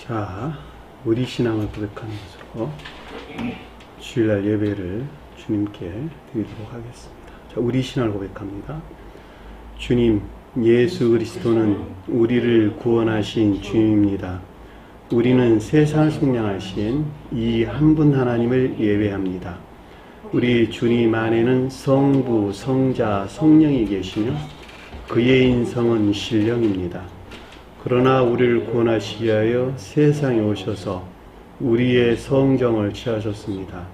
자, 우리 신앙을 고백하는 것으로 주일날 예배를 주님께 드리도록 하겠습니다. 자, 우리 신앙을 고백합니다. 주님, 예수 그리스도는 우리를 구원하신 주님입니다. 우리는 세상을 속량하신 이 한 분 하나님을 예배합니다. 우리 주님 안에는 성부, 성자, 성령이 계시며 그의 인성은 신령입니다. 그러나 우리를 구원하시기 위하여 세상에 오셔서 우리의 성정을 취하셨습니다.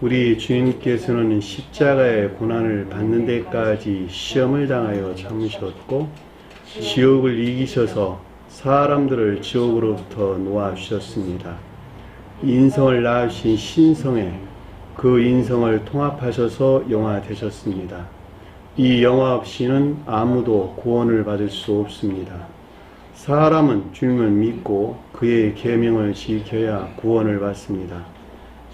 우리 주님께서는 십자가의 고난을 받는 데까지 시험을 당하여 참으셨고 지옥을 이기셔서 사람들을 지옥으로부터 놓아주셨습니다. 인성을 낳으신 신성에 그 인성을 통합하셔서 영화 되셨습니다. 이 영화 없이는 아무도 구원을 받을 수 없습니다. 사람은 주님을 믿고 그의 계명을 지켜야 구원을 받습니다.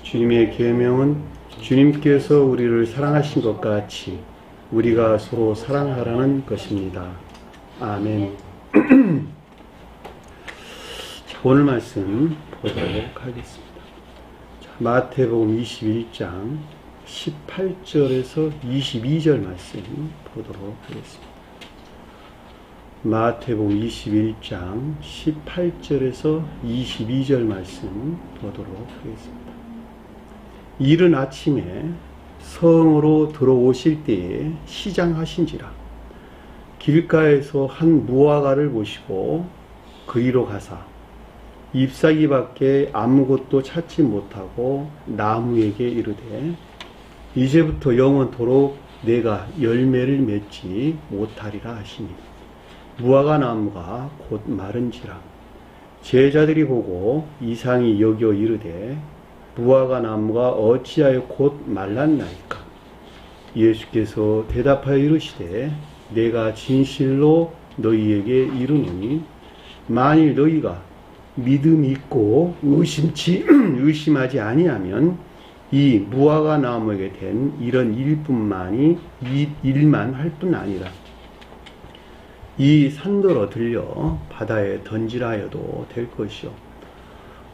주님의 계명은 주님께서 우리를 사랑하신 것 같이 우리가 서로 사랑하라는 것입니다. 아멘. 자, 오늘 말씀 보도록 하겠습니다. 자, 마태복음 21장 18절에서 22절 말씀 보도록 하겠습니다. 마태복음 21장 18절에서 22절 말씀 보도록 하겠습니다. 이른 아침에 성으로 들어오실 때에 시장하신지라 길가에서 한 무화과를 보시고 그리로 가사 잎사귀 밖에 아무것도 찾지 못하고 나무에게 이르되 이제부터 영원토록 내가 열매를 맺지 못하리라 하시니 무화과 나무가 곧 마른지라 제자들이 보고 이상히 여겨 이르되 무화과 나무가 어찌하여 곧 말랐나이까. 예수께서 대답하여 이르시되 내가 진실로 너희에게 이르노니 만일 너희가 믿음이 있고 의심하지 아니하면 이 무화과 나무에게 된 이런 일만 할 뿐 아니라 이 산더러 들려 바다에 던지라 하여도 될 것이요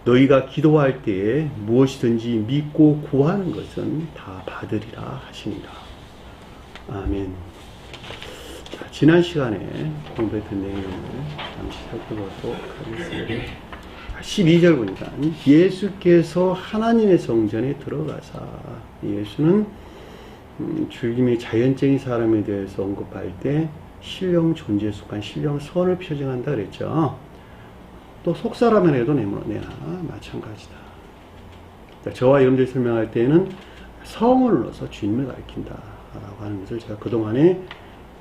너희가 기도할 때에 무엇이든지 믿고 구하는 것은 다 받으리라 하시니라. 아멘. 자, 지난 시간에 공부했던 내용을 잠시 살펴보도록 하겠습니다. 12절 보니까 예수께서 하나님의 성전에 들어가사 예수는 주님의 자연적인 사람에 대해서 언급할 때 신령 존재에 속한 신령 선을 표정한다 그랬죠. 또 속사람을 해도 내나 마찬가지다. 저와 여러분들이 설명할 때는 성을 넣어서 주님을 가리킨다 라고 하는 것을 제가 그동안에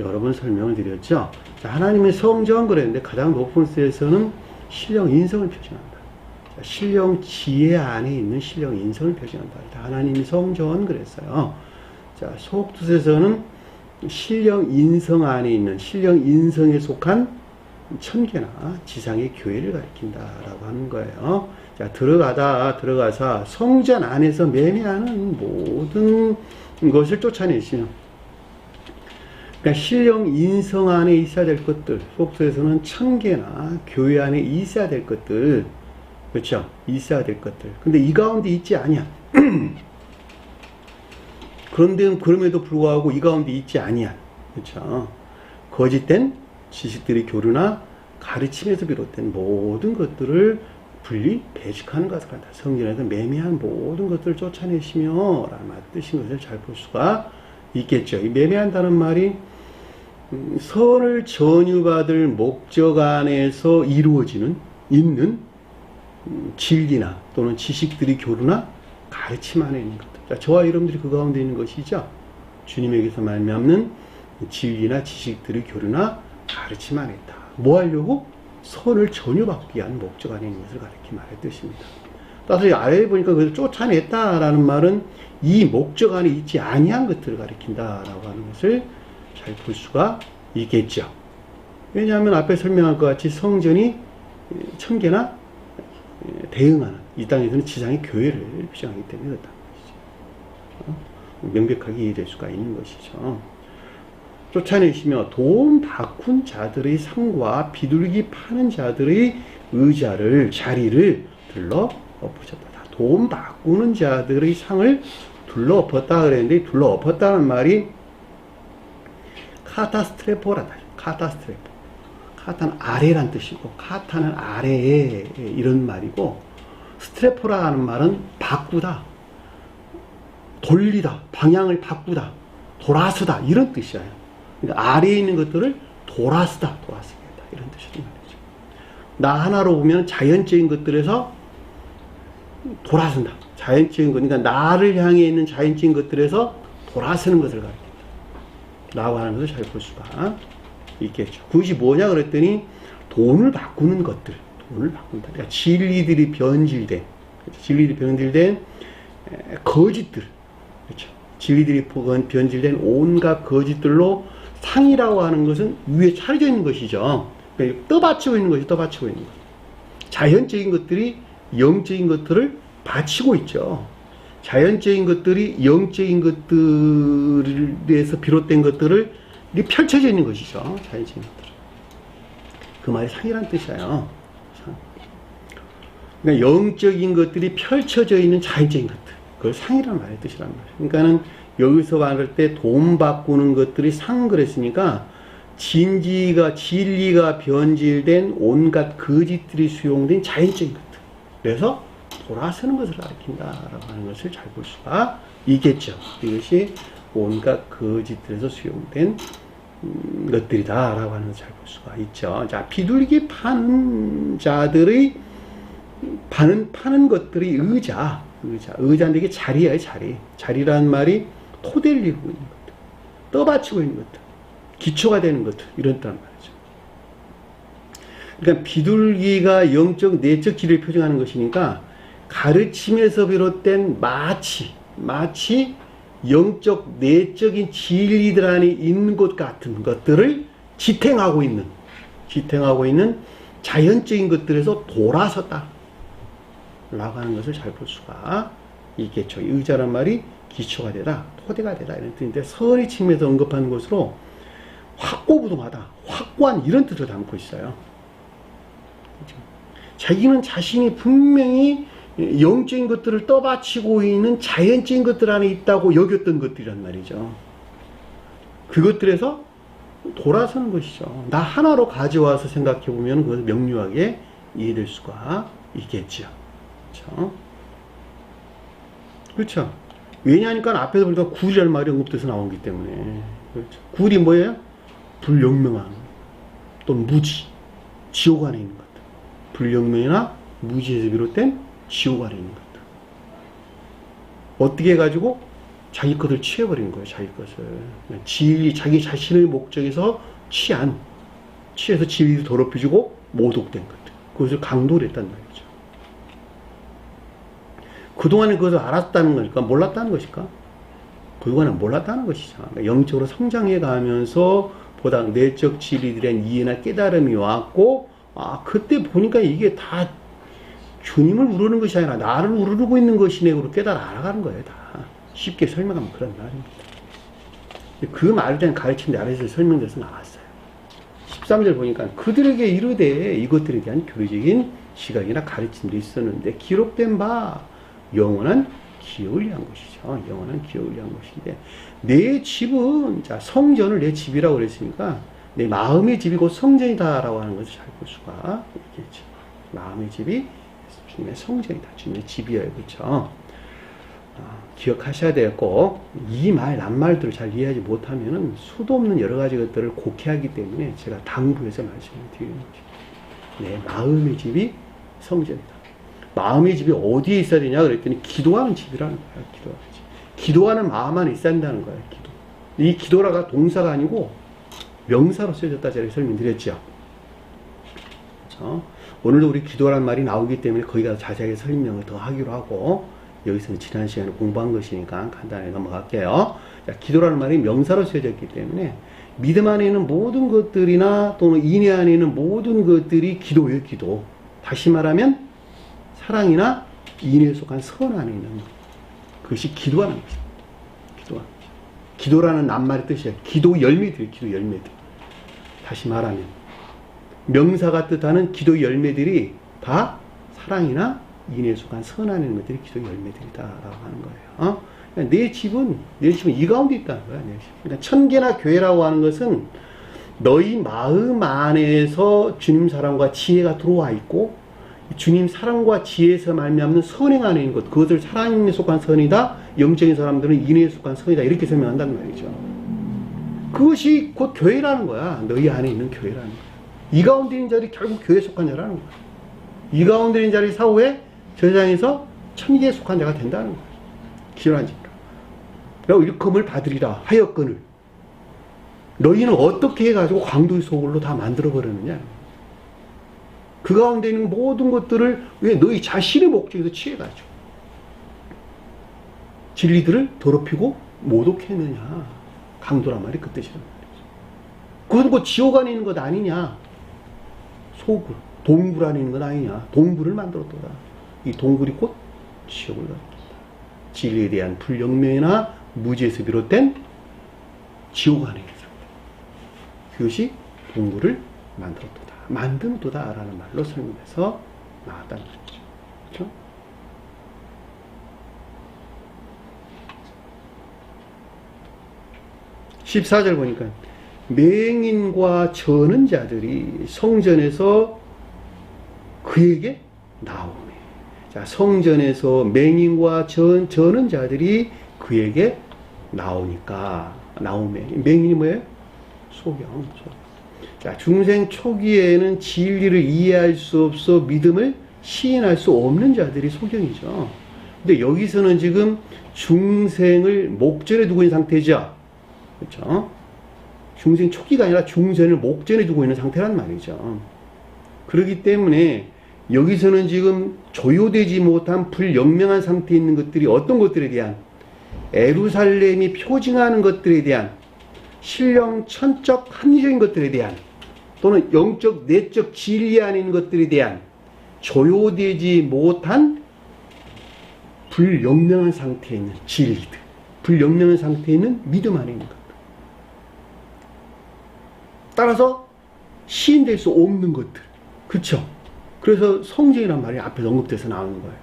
여러 번 설명을 드렸죠. 하나님의 성전 그랬는데 가장 높은 데에서는 신령 인성을 표정한다. 신령 지혜 안에 있는 신령 인성을 표정한다. 하나님이 성전 그랬어요. 자, 속뜻에서는 신령 인성 안에 있는 신령 인성에 속한 천계나 지상의 교회를 가리킨다라고 하는 거예요. 자, 들어가사 성전 안에서 매매하는 모든 것을 쫓아내시며, 그러니까 신령 인성 안에 있어야 될 것들, 속에서는 천계나 교회 안에 있어야 될 것들, 그렇죠? 있어야 될 것들. 근데 이 가운데 있지 아니야. 그런데 그럼에도 불구하고 이 가운데 있지 아니야. 그렇죠? 거짓된 지식들의 교류나 가르침에서 비롯된 모든 것들을 분리 배직하는 것을 한다. 성전에서 매매한 모든 것들을 쫓아내시며 라는 뜻인 것을 잘 볼 수가 있겠죠. 이 매매한다는 말이 선을 전유받을 목적 안에서 있는 진리나 또는 지식들의 교류나 가르침 안에 있는 것들. 자, 저와 여러분들이 그 가운데 있는 것이죠. 주님에게서 말미암는 진리나 지식들의 교류나 가르침 안에 있다. 뭐 하려고? 선을 전유받기 위한 목적 안에 있는 것을 가리키 말의 뜻입니다. 따라서 아래에 보니까 그것을 쫓아냈다라는 말은 이 목적 안에 있지 아니한 것들을 가리킨다라고 하는 것을 잘 볼 수가 있겠죠. 왜냐하면 앞에 설명한 것 같이 성전이 천계나 대응하는 이 땅에서는 지상의 교회를 표현하기 때문에 그렇다는 것이죠. 명백하게 이해될 수가 있는 것이죠. 쫓아내시며 돈 바꾼 자들의 상과 비둘기 파는 자들의 의자를 자리를 둘러 엎으셨다. 돈 바꾸는 자들의 상을 둘러 엎었다 그랬는데, 둘러 엎었다는 말이 카타스트레포라다. 카타스트레포. 카타는 아래란 뜻이고, 카타는 아래에 이런 말이고, 스트레포라는 말은 바꾸다, 돌리다, 방향을 바꾸다, 돌아서다 이런 뜻이에요. 그러니까 아래에 있는 것들을 돌아서다, 돌아서겠다 이런 뜻이란 말이죠. 나 하나로 보면 자연적인 것들에서 돌아선다. 자연적인 것, 그러니까 나를 향해 있는 자연적인 것들에서 돌아서는 것을 가리킨다 라고 하는 것을 잘 볼 수가 있겠죠. 그것이 뭐냐 그랬더니 돈을 바꾸는 것들, 돈을 바꾼다. 그러니까 진리들이 변질된, 진리들이 변질된 거짓들, 그렇죠. 진리들이 변질된 온갖 거짓들로 상이라고 하는 것은 위에 차려져 있는 것이죠. 그러니까 떠받치고 있는 것이 떠받치고 있는 것. 자연적인 것들이 영적인 것들을 바치고 있죠. 자연적인 것들이 영적인 것들에서 비롯된 것들을 펼쳐져 있는 것이죠. 자연적인 것들. 그 말이 상이란 뜻이에요. 상. 그러니까 영적인 것들이 펼쳐져 있는 자연적인 것들. 그걸 상이란 말의 뜻이란 말이에요. 그러니까는 여기서 말할 때 돈 바꾸는 것들이 상 그랬으니까 진리가 변질된 온갖 거짓들이 수용된 자연적인 것들. 그래서 돌아서는 것을 가리킨다라고 하는 것을 잘 볼 수가 있겠죠. 이것이 온갖 거짓들에서 수용된 것들이다라고 하는 것을 잘 볼 수가 있죠. 자, 비둘기 파는 자들의 파는 것들이 의자인데 이게 자리예요, 자리. 자리라는 말이 토대를 이루고 있는 것들, 떠받치고 있는 것들, 기초가 되는 것들, 이런 뜻란 말이죠. 그러니까 비둘기가 영적, 내적 진리를 표정하는 것이니까 가르침에서 비롯된 마치 영적, 내적인 진리들 안에 있는 것 같은 것들을 지탱하고 있는 자연적인 것들에서 돌아섰다 라고 하는 것을 잘 볼 수가 있겠죠. 의자란 말이 기초가 되다, 토대가 되다 이런 뜻인데, 선의 측면에서 언급하는 것으로 확고부동하다, 확고한 이런 뜻을 담고 있어요. 그렇죠? 자기는 자신이 분명히 영적인 것들을 떠받치고 있는 자연적인 것들 안에 있다고 여겼던 것들이란 말이죠. 그것들에서 돌아서는 것이죠. 나 하나로 가져와서 생각해 보면 그것을 명료하게 이해될 수가 있겠죠. 그렇죠? 그렇죠? 왜냐하니까 앞에서 보니까 굴이라는 말이 언급돼서 나오기 때문에. 그렇죠? 굴이 뭐예요? 불영명한 또는 무지, 지옥 안에 있는 것들. 불영명이나 무지에서 비롯된 지옥 안에 있는 것들. 어떻게 해가지고 자기 것을 취해버리는 거예요. 자기 것을. 자기 자신의 목적에서 취해서 진리를 더럽혀주고 모독된 것들. 그것을 강도를 했단 말이죠. 그동안에 그것을 알았다는 것일까? 몰랐다는 것일까? 그동안에 몰랐다는 것이죠. 영적으로 성장해 가면서 보다 내적 진리들에 대한 이해나 깨달음이 왔고, 그때 보니까 이게 다 주님을 우르는 것이 아니라 나를 우르고 있는 것이네. 그로 깨달아 알아가는 거예요. 다. 쉽게 설명하면 그런 말입니다. 그 말에 대한 가르침이 아래에서 설명돼서 나왔어요. 13절 보니까 그들에게 이르되 이것들에 대한 교리적인 시각이나 가르침도 있었는데 기록된 바 영원한 기억을 위한 것이죠. 영원한 기억을 위한 것인데, 내 집은, 자, 성전을 내 집이라고 그랬으니까 내 마음의 집이 곧 성전이다라고 하는 것을 잘 볼 수가 있겠죠. 마음의 집이 주님의 성전이다. 주님의 집이에요. 그렇죠? 기억하셔야 되고, 이 말, 낱말들을 잘 이해하지 못하면은 수도 없는 여러 가지 것들을 곡해하기 때문에 제가 당부해서 말씀을 드리는 거죠. 내 마음의 집이 성전이다. 마음의 집이 어디에 있어야 되냐 그랬더니 기도하는 집이라는 거예요. 기도하는 집. 기도하는 마음 안에 있어야 한다는 거예요. 기도. 이 기도라가 동사가 아니고 명사로 쓰여졌다 제가 설명드렸죠. 그렇죠? 오늘도 우리 기도라는 말이 나오기 때문에 거기 가서 자세하게 설명을 더 하기로 하고, 여기서는 지난 시간에 공부한 것이니까 간단하게 넘어갈게요. 자, 기도라는 말이 명사로 쓰여졌기 때문에 믿음 안에 있는 모든 것들이나 또는 인내 안에 있는 모든 것들이 기도예요. 기도. 다시 말하면 사랑이나 인내에 속한 선 안에 있는 그것이 기도하는 것입니다. 기도라는 낱말의 뜻이야. 기도 열매들, 기도 열매들. 다시 말하면 명사가 뜻하는 기도 열매들이 다 사랑이나 인에 속한 선한 것들이 기도 열매들이다라고 하는 거예요. 그러니까 내 집은 이 가운데 있다는 거야. 그러니까 천계나 교회라고 하는 것은 너희 마음 안에서 주님 사랑과 지혜가 들어와 있고 주님 사랑과 지혜에서 말미암는 선행 안에 있는 것, 그것을 사랑에 속한 선이다, 영적인 사람들은 인에 속한 선이다, 이렇게 설명한단 말이죠. 그것이 곧 교회라는 거야. 너희 안에 있는 교회라는 거야. 이 가운데 있는 자들이 결국 교회에 속한 자라는 거야. 이 가운데 있는 자들이 사후에 저장에서 천계에 속한 자가 된다는 거야. 기존한 자라. 그리고 일컬음을 받으리라 하였거늘 너희는 어떻게 해가지고 광도의 소굴로 다 만들어버렸느냐. 그 가운데 있는 모든 것들을 왜 너희 자신의 목적에서 취해가지고 진리들을 더럽히고 모독했느냐. 강도란 말이 그 뜻이란 말이죠. 그건 뭐 지옥 안에 있는 것 아니냐. 소굴, 동굴 안에 있는 것 아니냐. 동굴을 만들었더라. 이 동굴이 곧 지옥을 가리킨다. 진리에 대한 불영명이나 무지에서 비롯된 지옥 안에 있는 상태. 그것이 동굴을 만들었다. 만든도다 라는 말로 설명해서 나왔다는 말이죠. 그렇죠? (14절) 보니까 맹인과 저는 자들이 성전에서 그에게 나오네. 자, 성전에서 맹인과 저는 자들이 그에게 나오니까 나오네. 맹인이 뭐예요? 소경. 자, 중생 초기에는 진리를 이해할 수 없어 믿음을 시인할 수 없는 자들이 소경이죠. 근데 여기서는 지금 중생을 목전에 두고 있는 상태죠. 그렇죠? 중생 초기가 아니라 중생을 목전에 두고 있는 상태란 말이죠. 그렇기 때문에 여기서는 지금 조효되지 못한 불영명한 상태에 있는 것들이 어떤 것들에 대한 예루살렘이 표징하는 것들에 대한 신령 천적 합리적인 것들에 대한 또는 영적 내적 진리 안에 있는 것들에 대한 조효되지 못한 불영명한 상태에 있는 진리들, 불영명한 상태에 있는 믿음 안에 있는 것들, 따라서 시인될 수 없는 것들. 그쵸? 그래서 성전이란 말이 앞에서 언급돼서 나오는 거예요.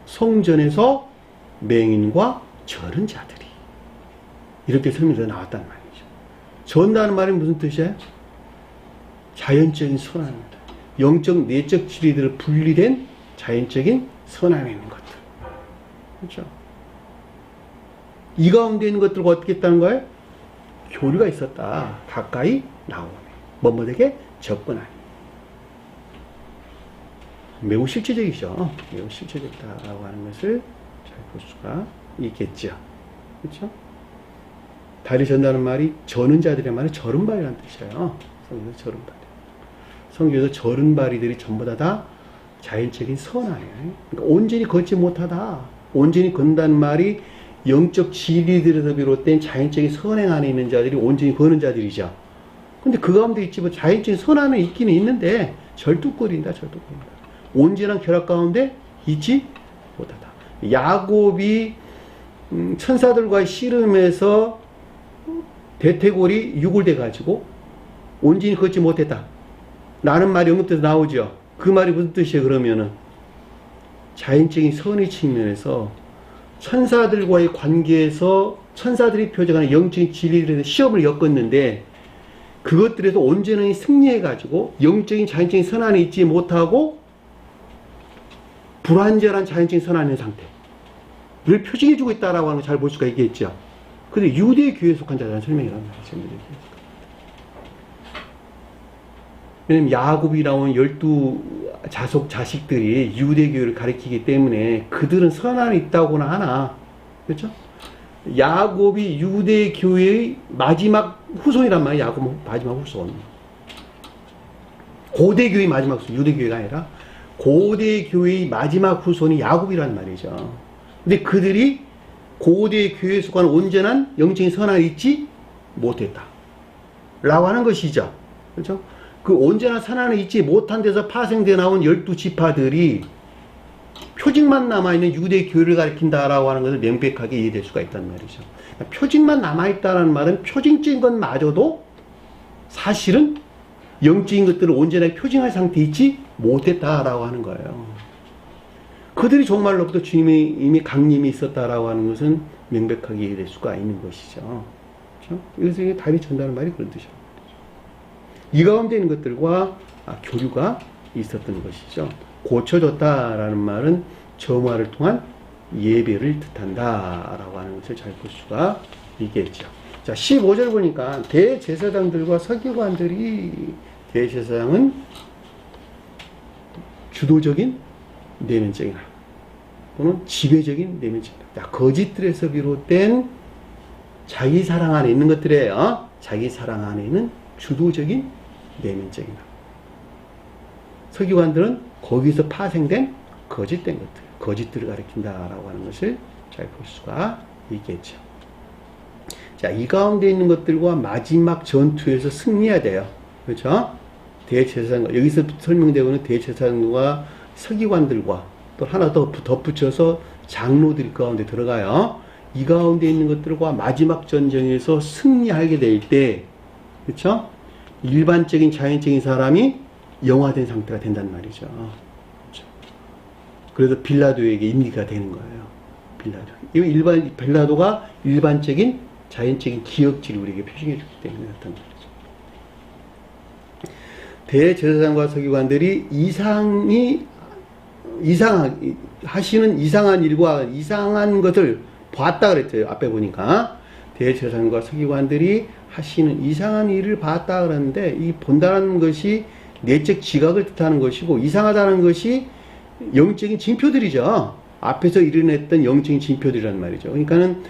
성전에서 맹인과 저른 자들이 이렇게 설명해서 나왔단 말이죠. 전다는 말이 무슨 뜻이에요? 자연적인 선함입니다. 영적 내적 진리들을 분리된 자연적인 선함에 있는 것들. 그렇죠? 이 가운데 있는 것들과 어떻게 했다는 거예요? 교류가 있었다. 가까이 나오네. 뭐뭐에게 접근하니. 매우 실제적이죠. 매우 실제적이다라고 하는 것을 잘 볼 수가 있겠죠. 그렇죠? 달이 전다는 말이 저는 자들의 말은 저른발이라는 뜻이에요. 성경에서 저른발. 성경에서 저른발이들이 전부 다 자연적인 선함이에요. 그러니까 온전히 걷지 못하다. 온전히 건다는 말이 영적 진리들에서 비롯된 자연적인 선행 안에 있는 자들이 온전히 거는 자들이죠. 근데 그 가운데 있지 뭐 자연적인 선함은 있기는 있는데 절뚝거린다. 온전한 결합 가운데 있지 못하다. 야곱이 천사들과의 씨름에서 대퇴골이 유골돼 가지고 온전히 걷지 못했다 라는 말이 언급돼서 나오죠. 그 말이 무슨 뜻이에요? 그러면은 자연적인 선의 측면에서 천사들과의 관계에서 천사들이 표적하는 영적인 진리들에 대해서 시험을 겪었는데 그것들에서 온전히 승리해 가지고 영적인 자연적인 선안에 있지 못하고 불완전한 자연적인 선안의 상태를 표징해주고 있다라고 하는 걸 잘 볼 수가 있겠죠. 근데 유대 교회에 속한 자라는 설명이란 말이죠. 왜냐면 야곱이 나온 12 자식들이 유대 교회를 가리키기 때문에 그들은 선안에 있다고나 하나. 그렇죠? 야곱이 유대 교회의 마지막 후손이란 말이에요. 야곱은 마지막 후손. 고대 교회의 마지막 후손. 유대 교회가 아니라 고대 교회의 마지막 후손이 야곱이란 말이죠. 근데 그들이 고대 교회에 속한 온전한 영적인 선안에 있지 못했다 라고 하는 것이죠. 그렇죠? 그 온전한 선안에 있지 못한 데서 파생되어 나온 12지파들이 표징만 남아있는 유대 교회를 가리킨다라고 하는 것을 명백하게 이해될 수가 있단 말이죠. 표징만 남아있다는 말은 표징적인 것마저도 사실은 영적인 것들을 온전하게 표징할 상태에 있지 못했다라고 하는 거예요. 그들이 종말로부터 주님의 이미 강림이 있었다라고 하는 것은 명백하게 이해될 수가 있는 것이죠. 그렇죠? 그래서 다윗이 전하는 말이 그런 뜻이에요. 이 가운데 있는 것들과 교류가 있었던 것이죠. 고쳐졌다라는 말은 점화를 통한 예배를 뜻한다라고 하는 것을 잘 볼 수가 있겠죠. 자, 15절 보니까 대제사장들과 서기관들이, 대제사장은 주도적인 내면적인 또는 지배적인 내면적인 거짓들에서 비롯된 자기 사랑 안에 있는 것들이에요. 자기 사랑 안에 있는 주도적인 내면적인 서기관들은 거기서 파생된 거짓된 것들, 거짓들을 가리킨다라고 하는 것을 잘 볼 수가 있겠죠. 자, 이 가운데 있는 것들과 마지막 전투에서 승리해야 돼요. 그렇죠? 대제사장과, 여기서 설명되고 있는 대제사장과 서기관들과 또 하나 더 덧붙여서 장로들 가운데 들어가요. 이 가운데 있는 것들과 마지막 전쟁에서 승리하게 될 때, 그렇죠? 일반적인 자연적인 사람이 영화된 상태가 된단 말이죠. 그렇죠? 그래서 빌라도에게 임기가 되는 거예요. 빌라도. 빌라도가 일반적인 자연적인 기억질을 우리에게 표시해 주기 때문에 그렇단 말이죠. 대제사장과 서기관들이 하시는 이상한 일과 이상한 것을 봤다 그랬죠. 앞에 보니까 대제사장과 서기관들이 하시는 이상한 일을 봤다 그러는데, 이 본다는 것이 내적 지각을 뜻하는 것이고, 이상하다는 것이 영적인 징표들이죠. 앞에서 일어났던 영적인 징표들이란 말이죠. 그러니까는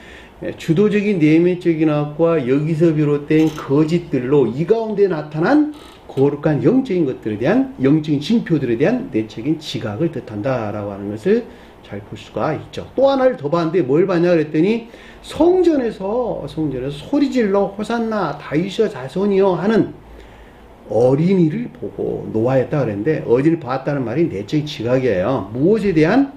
주도적인 내면적인 악과 여기서 비롯된 거짓들로 이 가운데 나타난 거룩한 영적인 것들에 대한, 영적인 징표들에 대한 내적인 지각을 뜻한다라고 하는 것을 잘 볼 수가 있죠. 또 하나를 더 봤는데 뭘 봤냐 그랬더니, 성전에서 소리질러 호산나 다윗의 자손이여 하는 어린이를 보고 노하였다 그랬는데, 어린이를 봤다는 말이 내적인 지각이에요. 무엇에 대한?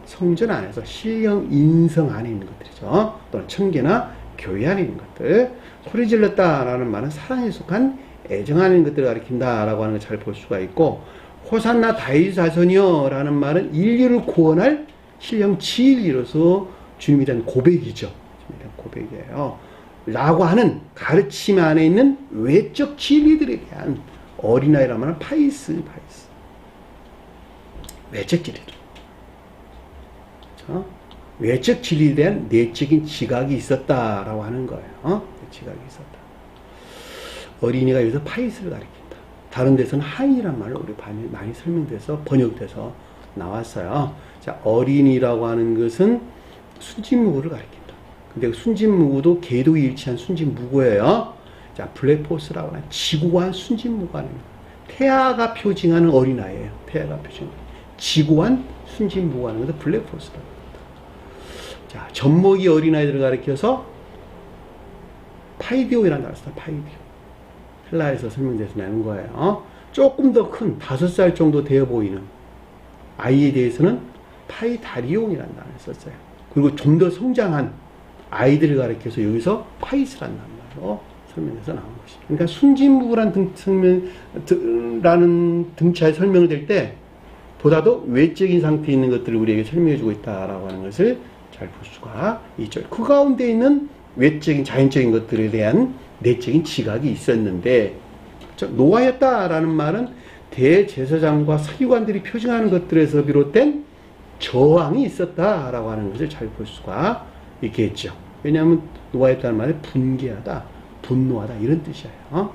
성전 안에서 신령 인성 안에 있는 것들이죠. 또는 청계나 교회 안에 있는 것들. 소리 질렀다라는 말은 사랑에 속한 애정 안에 있는 것들을 가리킨다라고 하는 걸 잘 볼 수가 있고, 호산나 다윗 자손이여 라는 말은 인류를 구원할 신령 진리로서 주님에 대한 고백이죠. 주님에 대한 고백이에요. 라고 하는 가르침 안에 있는 외적 진리들에 대한, 어린아이라는 말은 파이스. 외적 진리들. 그렇죠? 외적 진리에 대한 내적인 지각이 있었다라고 하는 거예요. 지각이 있었다. 어린이가 여기서 파이스를 가리킨다. 다른 데서는 하인이란 말로 우리 많이 설명돼서 번역돼서 나왔어요. 자, 어린이라고 하는 것은 순진무구를 가리킨다. 근데 순진무구도 계도이 일치한 순진무구예요. 자, 블랙포스라고 하는 지고한 순진무구가 아닙니다. 태아가 표징하는 어린아이예요. 태아가 표징하는 지고한 순진무구가 하는 것은 블랙포스라고 합니다. 자, 젖먹이 어린아이들을 가리켜서 파이디오이라는 단어를 써요. 파이디오. 헬라에서 설명돼서 나온 거예요. 조금 더 큰 5살 정도 되어 보이는 아이에 대해서는 파이다리온이라는 단어를 썼어요. 그리고 좀 더 성장한 아이들을 가리켜서 여기서 파이스라는 단어로 설명해서 나온 것입니다. 그러니까 순진무구라는 등차에 설명될 때 보다도 외적인 상태에 있는 것들을 우리에게 설명해주고 있다라고 하는 것을 잘 볼 수가 있죠. 그 가운데 있는 외적인 자연적인 것들에 대한 내적인 지각이 있었는데, 노하였다라는 말은 대제사장과 서기관들이 표징하는 것들에서 비롯된 저항이 있었다라고 하는 것을 잘 볼 수가 있겠죠. 왜냐하면 노하였다는 말은 분개하다, 분노하다 이런 뜻이에요.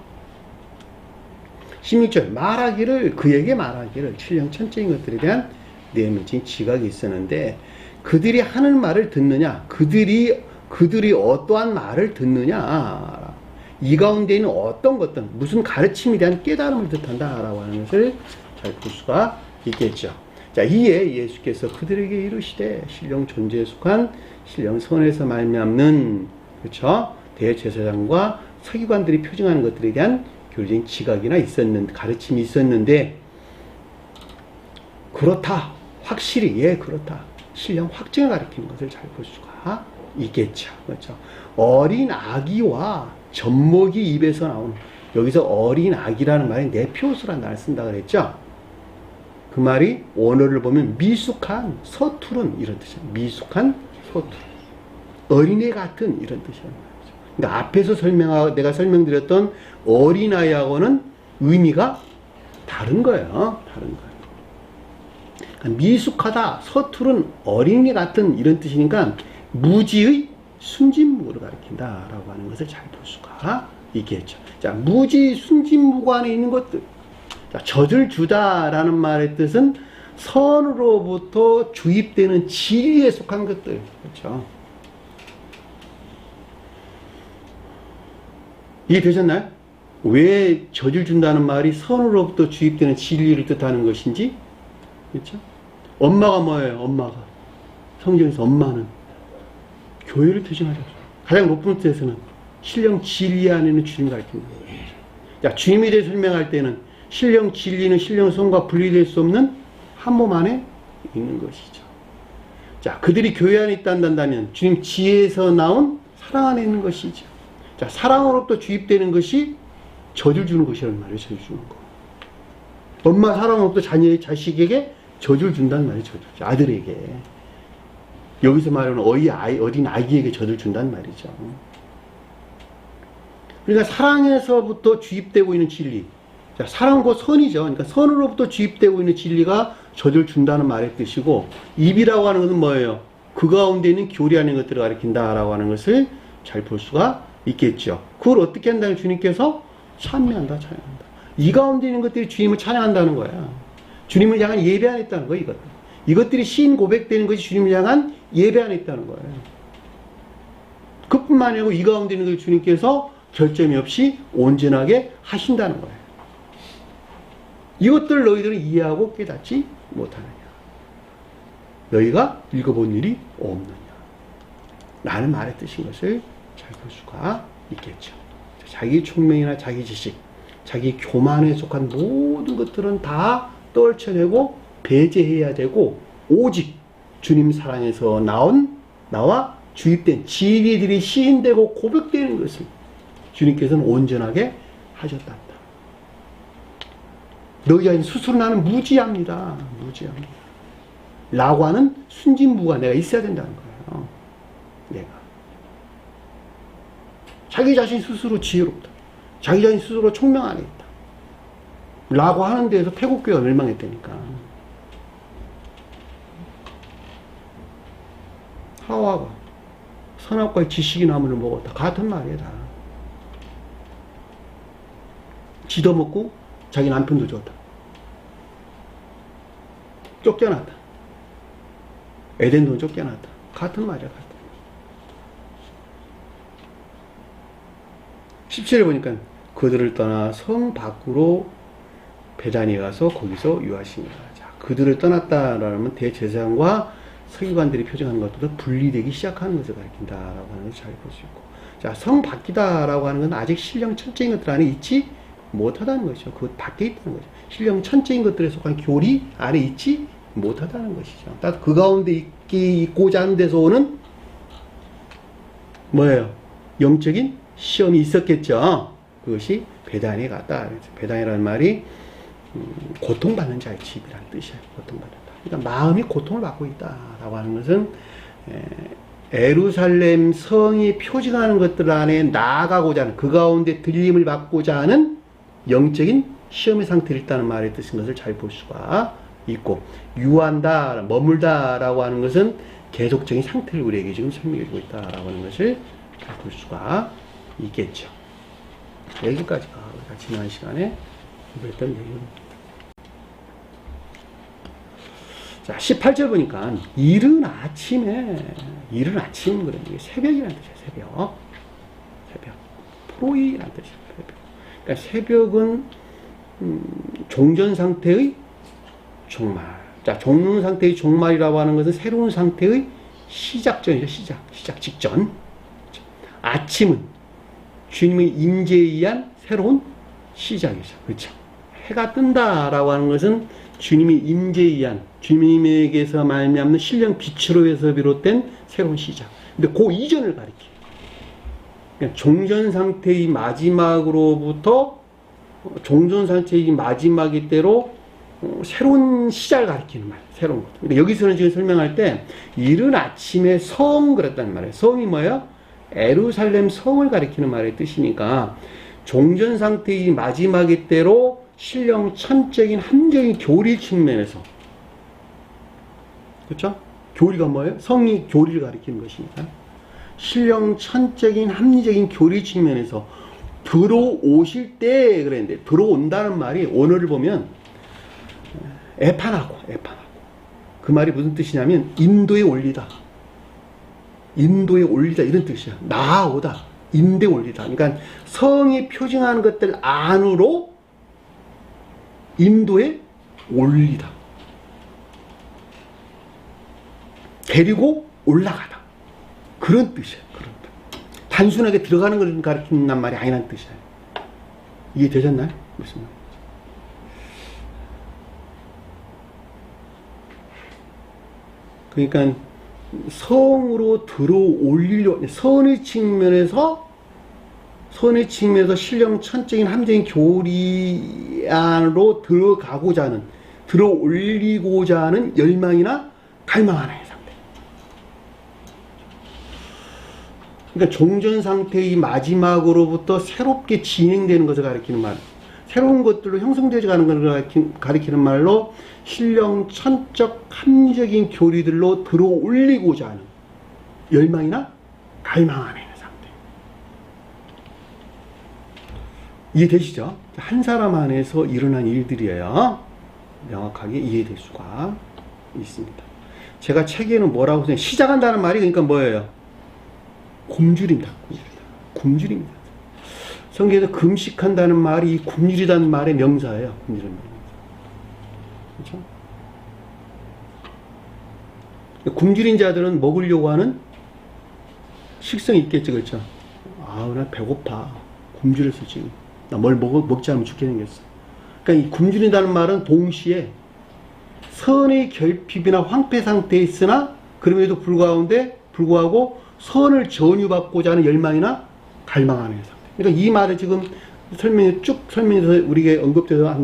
16절 그에게 말하기를 신령 천적인 것들에 대한 내면적인 지각이 있었는데, 그들이 하는 말을 듣느냐, 그들이 어떠한 말을 듣느냐, 이 가운데 있는 어떤 것들, 무슨 가르침에 대한 깨달음을 뜻한다라고 하는 것을 잘 볼 수가 있겠죠. 자, 이에 예수께서 그들에게 이르시되 신령 존재에 속한 신령 선에서 말미암는, 그렇죠? 대제사장과 서기관들이 표징하는 것들에 대한 교리적인 지각이나 가르침이 있었는데, 그렇다 확실히 예 그렇다. 신령 확증을 가리키는 것을 잘 볼 수가 있겠죠. 그렇죠. 어린 아기와 젖먹이 입에서 나오는, 여기서 어린 아기라는 말이 내표수라는 말을 쓴다 그랬죠. 그 말이 원어를 보면 미숙한 서투른 이런 뜻이에요. 미숙한 서투른 어린애 같은 이런 뜻이란 말이죠. 그러니까 앞에서 내가 설명드렸던 어린아이하고는 의미가 다른 거예요. 다른 거예요. 그러니까 미숙하다, 서투른 어린애 같은 이런 뜻이니까 무지의 순진무구를 가리킨다라고 하는 것을 잘 볼 수가 있겠죠. 자, 무지 순진무구 안에 있는 것들. 자, 젖을 주다라는 말의 뜻은 선으로부터 주입되는 진리에 속한 것들. 그렇죠. 이해되셨나요? 왜 젖을 준다는 말이 선으로부터 주입되는 진리를 뜻하는 것인지. 그렇죠? 엄마가 뭐예요? 엄마가. 성경에서 엄마는 교회를 대신하죠. 가장 높은 뜻에서는 신령 진리 안에는 주님 가르치는 거예요. 자, 주님에 대해 설명할 때는 신령 진리는 신령 성과 분리될 수 없는 한 몸 안에 있는 것이죠. 자, 그들이 교회 안에 있다면 주님 지혜에서 나온 사랑 안에 있는 것이죠. 자, 사랑으로부터 주입되는 것이 젖을 주는 것이라는 말이에요. 젖을 주는 거. 엄마 사랑으로부터 자식에게 젖을 준다는 말이에요. 젖을. 아들에게. 여기서 말하는 어린 아기에게 젖을 준다는 말이죠. 그러니까 사랑에서부터 주입되고 있는 진리. 자, 사랑은 곧 선이죠. 그러니까 선으로부터 주입되고 있는 진리가 젖을 준다는 말의 뜻이고, 입이라고 하는 것은 뭐예요? 그 가운데 있는 교리하는 것들을 가리킨다라고 하는 것을 잘 볼 수가 있겠죠. 그걸 어떻게 한다면 주님께서 찬미한다, 찬양한다. 이 가운데 있는 것들이 주님을 찬양한다는 거야. 주님을 향한 예배 안에 있다는 거야, 이것들. 이것들이 시인 고백되는 것이 주님을 향한 예배 안에 있다는 거예요. 그뿐만 아니고 이 가운데 있는 것을 주님께서 결점이 없이 온전하게 하신다는 거예요. 이것들 너희들은 이해하고 깨닫지 못하느냐. 너희가 읽어본 일이 없느냐. 라는 말의 뜻인 것을 잘 볼 수가 있겠죠. 자기 총명이나 자기 지식, 자기 교만에 속한 모든 것들은 다 떨쳐내고 배제해야 되고, 오직 주님 사랑에서 나와 주입된 진리들이 시인되고 고백되는 것을 주님께서는 온전하게 하셨답니다. 너희가 스스로 나는 무지합니다. 무지합니다. 라고 하는 순진무가 내가 있어야 된다는 거예요. 내가. 자기 자신 스스로 지혜롭다. 자기 자신 스스로 총명 안에 있다. 라고 하는 데에서 태국교회가 멸망했다니까. 하와가 선악과의 지식의 나무를 먹었다. 같은 말이야 다. 지도 먹고 자기 남편도 줬다. 쫓겨났다. 에덴도 쫓겨났다. 같은 말이야. 같은. 17에 보니까 그들을 떠나 성 밖으로 베다니에 가서 거기서 유하시니라. 자, 그들을 떠났다라면 대제사장과 서기관들이 표정하는 것보다 분리되기 시작하는 것을 가리킨다라고 하는 것을 잘 볼 수 있고, 자, 성 밖이다라고 하는 건 아직 신령 천체인 것들 안에 있지 못하다는 것이죠. 그 밖에 있다는 거죠. 신령 천체인 것들에 속한 교리 안에 있지 못하다는 것이죠. 따라서 그 가운데 있고자 하는 데서 오는 뭐예요? 영적인 시험이 있었겠죠. 그것이 베다니에 갔다. 베다니라는 말이 고통받는 자의 집이라는 뜻이에요. 고통받는다. 그러니까 마음이 고통을 받고 있다라고 하는 것은 예루살렘 성이 표징하는 것들 안에 나아가고자 하는, 그 가운데 들림을 받고자 하는 영적인 시험의 상태를 있다는 말의 뜻인 것을 잘 볼 수가 있고, 유한다, 머물다라고 하는 것은 계속적인 상태를 우리에게 지금 설명해주고 있다라고 하는 것을 잘 볼 수가 있겠죠. 여기까지가 우리가 지난 시간에 공부했던 내용입니다. 자, 18절 보니까 이른 아침 그래. 이게 새벽이라는 뜻이에요. 새벽. 프로이라는 뜻이에요. 새벽. 그러니까 새벽은 종전 상태의 종말. 자, 종전 상태의 종말이라고 하는 것은 새로운 상태의 시작전이죠. 시작 직전. 아침은 주님의 임재에 의한 새로운 시작이죠. 그렇죠. 해가 뜬다라고 하는 것은 주님이 임재에 의한 주님에게서 말미암는 신령 빛으로 해서 비롯된 새로운 시작. 근데 그 이전을 가리켜요. 그러니까 종전 상태의 마지막으로부터 종전 상태의 마지막이 때로 새로운 시작을 가리키는 말, 새로운 것. 근데 여기서는 지금 설명할 때 이른 아침에 성 그랬단 말이에요. 성이 뭐예요? 에루살렘 성을 가리키는 말의 뜻이니까 종전 상태의 마지막이 때로 신령 천적인 함적인 교리 측면에서, 그렇죠? 교리가 뭐예요? 성이 교리를 가리키는 것이니까 신령 천적인 합리적인 교리 측면에서 들어오실 때 그랬는데, 들어온다는 말이 오늘을 보면 에파나고 그 말이 무슨 뜻이냐면 인도에 올리다, 인도에 올리다 이런 뜻이야. 나아오다, 인도에 올리다. 그러니까 성이 표징하는 것들 안으로 인도에 올리다, 데리고 올라가다, 그런 뜻이에요. 그런 뜻. 단순하게 들어가는 걸 가리키는 말이 아니라는 뜻이에요. 이해되셨나요? 무슨 말? 그러니까 성으로 들어올리려, 선의 측면에서 신령 천적인 함적인 교리 안으로 들어가고자 하는, 들어올리고자 하는 열망이나 갈망하는 상태. 그러니까 종전 상태의 마지막으로부터 새롭게 진행되는 것을 가리키는 말, 새로운 것들로 형성되어 가는 것을 가리키는 말로 신령 천적 합리적인 교리들로 들어올리고자 하는 열망이나 갈망하는 상태. 이해되시죠? 한 사람 안에서 일어난 일들이에요. 명확하게 이해될 수가 있습니다. 제가 책에는 뭐라고 써요? 시작한다는 말이 그러니까 뭐예요? 굶주린다. 굶주립니다. 성경에서 금식한다는 말이 굶주리다는 말의 명사예요. 굶주리는 말. 그렇죠? 굶주린 자들은 먹으려고 하는 식성이 있겠죠. 그렇죠? 아, 나 배고파. 굶주렸어, 지금. 나 뭘 먹지 않으면 죽게 생겼어. 그러니까 이 굶주린다는 말은 동시에 선의 결핍이나 황폐 상태에 있으나 그럼에도 불구하고 선을 전유받고자 하는 열망이나 갈망하는 상태. 그러니까 이 말을 지금 설명해서 우리에게 언급돼서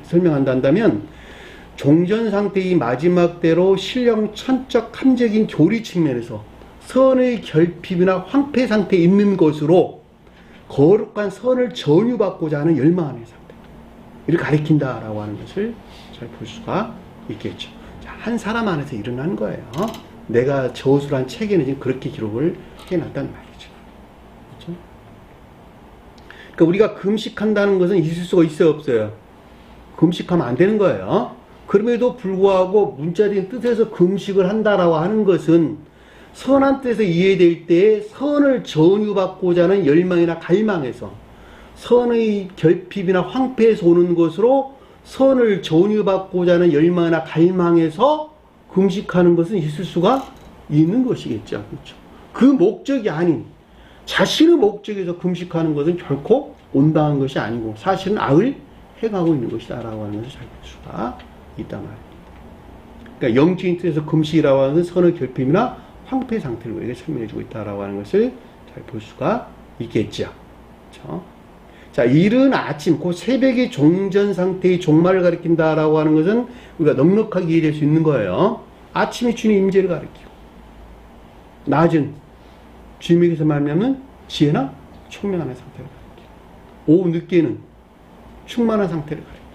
설명한다면 종전 상태의 마지막대로 신령 천적 함적인 교리 측면에서 선의 결핍이나 황폐 상태에 있는 것으로 거룩한 선을 전유받고자 하는 열망하는 상태, 이를 가리킨다라고 하는 것을 잘 볼 수가 있겠죠. 자, 한 사람 안에서 일어난 거예요. 내가 저술한 책에는 지금 그렇게 기록을 해놨단 말이죠. 그렇죠? 그러니까 우리가 금식한다는 것은 있을 수가 있어요, 없어요? 금식하면 안 되는 거예요. 그럼에도 불구하고 문자적인 뜻에서 금식을 한다라고 하는 것은 선한 뜻에서 이해될 때에 선을 전유받고자 하는 열망이나 갈망에서 선의 결핍이나 황폐에서 오는 것으로 선을 전유받고자 하는 열망이나 갈망에서 금식하는 것은 있을 수가 있는 것이겠죠. 그렇죠? 그 목적이 아닌 자신의 목적에서 금식하는 것은 결코 온당한 것이 아니고 사실은 악을 행하고 있는 것이다라고 하는 것을 잘 볼 수가 있단 말입니다. 그러니까 영적인 뜻에서 금식이라고 하는 선의 결핍이나 황폐 상태를 우리에게 설명해주고 있다라고 하는 것을 잘 볼 수가 있겠죠. 그렇죠? 자, 이른 아침, 그 새벽의 종전 상태의 종말을 가리킨다라고 하는 것은 우리가 넉넉하게 이해될 수 있는 거예요. 아침이 주님 임재를 가리키고, 낮은 주님에게서 말하면 지혜나 총명한 상태를 가리키고, 오후 늦게는 충만한 상태를 가리키고.